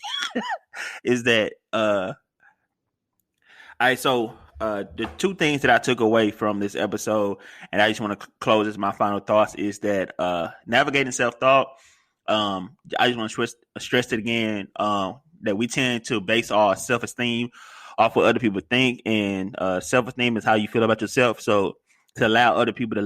C: is that all right. So the two things that I took away from this episode, and I just want to close as my final thoughts, is that navigating self-thought. I just want to stress it again, that we tend to base our self-esteem off what other people think, and self-esteem is how you feel about yourself. So to allow other people to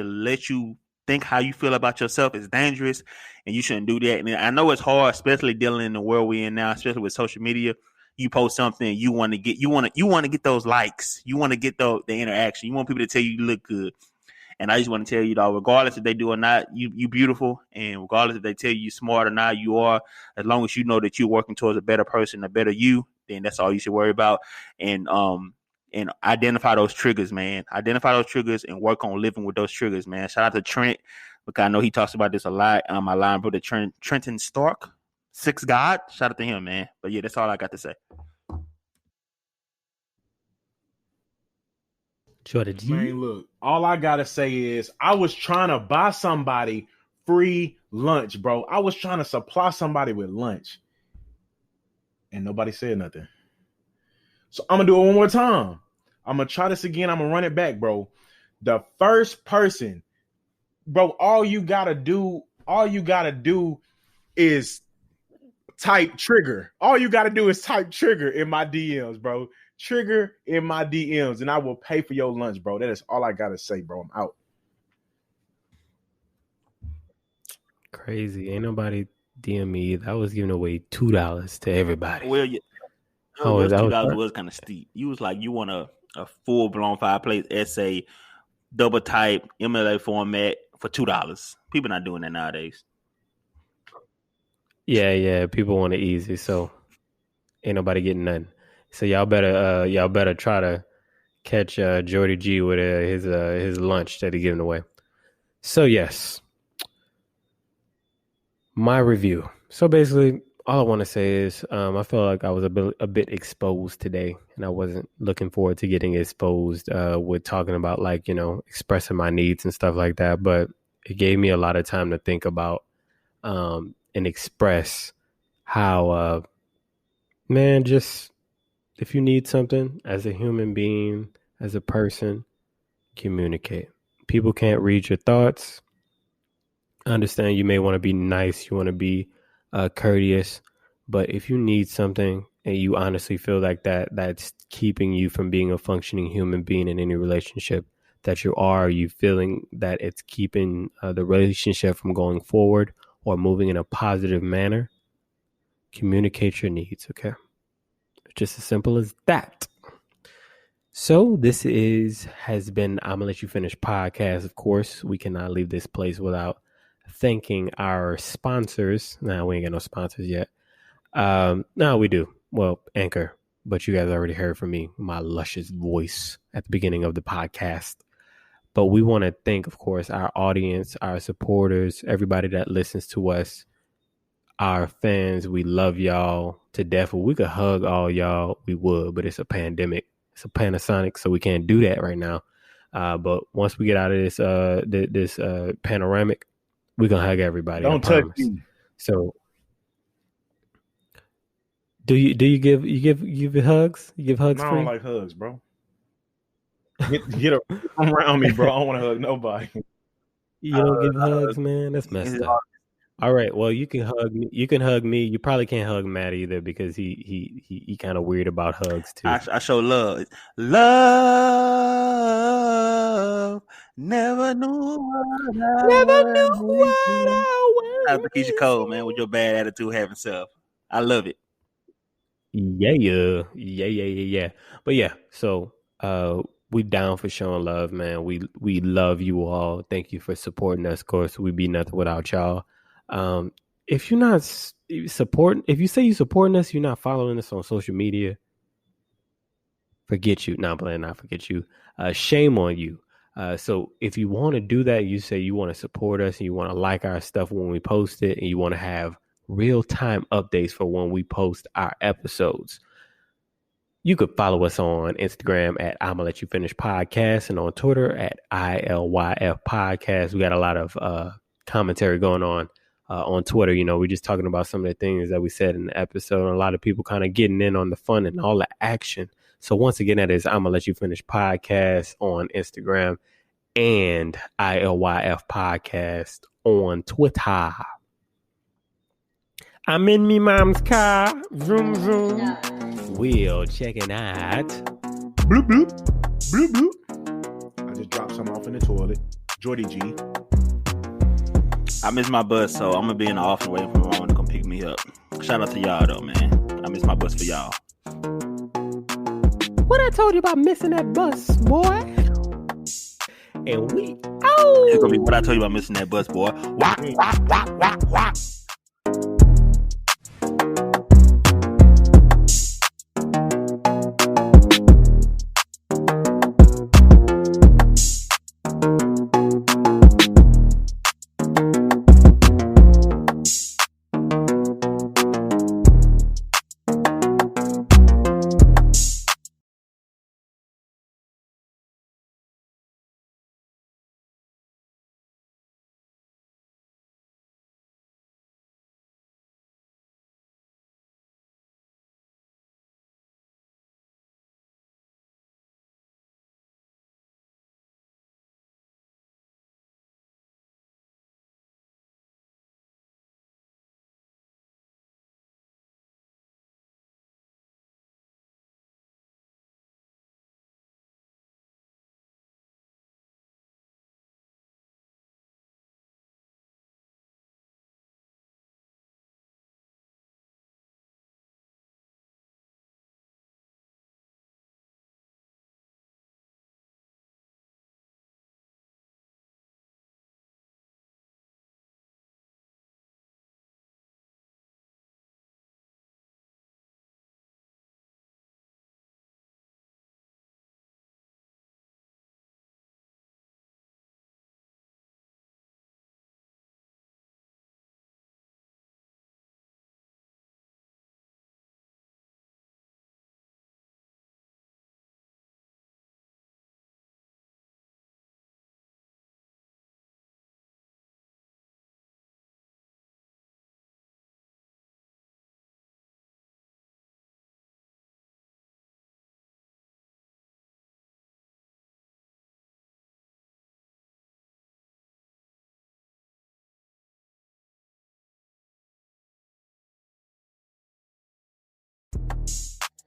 C: let you think how you feel about yourself is dangerous, and you shouldn't do that. And I know it's hard, especially dealing in the world we're in now, especially with social media. you post something, you want to get those likes, you want to get the interaction, you want people to tell you look good. And I just want to tell you, dog, regardless if they do or not, you beautiful, and regardless if they tell you smart or not, you are. As long as you know that you're working towards a better person, a better you, then that's all you should worry about. And identify those triggers, man. Identify those triggers and work on living with those triggers, man. Shout out to Trent, because I know he talks about this a lot. My line brother Trenton Stark, Six God. Shout out to him, man. But yeah, that's all I got to say.
A: JordyGeee.
B: Man, look, all I gotta say is I was trying to buy somebody free lunch, bro. I was trying to supply somebody with lunch, and nobody said nothing. So I'm gonna do it one more time. I'm gonna try this again. I'm gonna run it back, bro. The first person, bro, all you gotta do is type trigger. All you gotta do is type trigger in my DMs, bro. Trigger in my DMs, and I will pay for your lunch, bro. That is all I gotta say, bro. I'm out.
A: Crazy. Ain't nobody DM me either. I was giving away $2 to everybody.
C: Well, yeah. $2 was kind of steep. You was like, you want a full-blown fireplace essay, double type, MLA format for $2. People not doing that nowadays.
A: Yeah. People want it easy, so ain't nobody getting nothing. So y'all better try to catch JordyGeee with his lunch that he's giving away. So yes, my review. So basically, all I want to say is I feel like I was a bit exposed today, and I wasn't looking forward to getting exposed with talking about, like, you know, expressing my needs and stuff like that. But it gave me a lot of time to think about and express how, man, just if you need something as a human being, as a person, communicate. People can't read your thoughts. I understand you may want to be nice, you want to be courteous, but if you need something and you honestly feel like that's keeping you from being a functioning human being in any relationship that you feeling that it's keeping the relationship from going forward or moving in a positive manner, communicate your needs, okay? Just as simple as that. So this has been I'm Gonna Let You Finish podcast. Of course, we cannot leave this place without thanking our sponsors. Nah, we ain't got no sponsors yet. No, we do. Well, Anchor, but you guys already heard from me, my luscious voice at the beginning of the podcast. But we want to thank, of course, our audience, our supporters, everybody that listens to us, our fans. We love y'all to death. If we could hug all y'all, we would, but it's a pandemic. It's a Panasonic, so we can't do that right now. But once we get out of this panoramic, we're gonna hug everybody.
B: Don't touch me.
A: So do you give hugs? You give hugs?
B: I don't like hugs, bro. Get around me, bro. I don't want to hug nobody.
A: You don't give hugs, man? That's messed up. All right. Well, you can hug me. You can hug me. You probably can't hug Matt either because he kind of weird about hugs too.
C: I show love. Love never knew what I was. Shout out to Keisha Cole, man, with your bad attitude having self. I love it.
A: Yeah. But yeah, so we down for showing love, man. We love you all. Thank you for supporting us. Of course, we'd be nothing without y'all. If you're not supporting, if you say you're supporting us, you're not following us on social media, forget you. Not playing, not forget you. Shame on you. So if you want to do that, you say you want to support us and you want to like our stuff when we post it, and you want to have real-time updates for when we post our episodes, you could follow us on Instagram at I'ma Let You Finish Podcast and on Twitter at ILYF Podcast. We got a lot of commentary going on Twitter. You know, we're just talking about some of the things that we said in the episode, and a lot of people kind of getting in on the fun and all the action. So once again, that is I'ma Let You Finish Podcast on Instagram and ILYF Podcast on Twitter. I'm in me mom's car. Vroom, vroom. Will checking out.
B: Bloop, bloop. Bloop, bloop. I just dropped some off in the toilet. JordyGeee.
C: I miss my bus, so I'm going to be in the office waiting for my mom to come pick me up. Shout out to y'all, though, man. I miss my bus for y'all.
A: What I told you about missing that bus, boy? And we
C: It's gonna be what I told you about missing that bus, boy. Wah, wah, wah, wah, wah.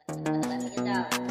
D: Let me get down.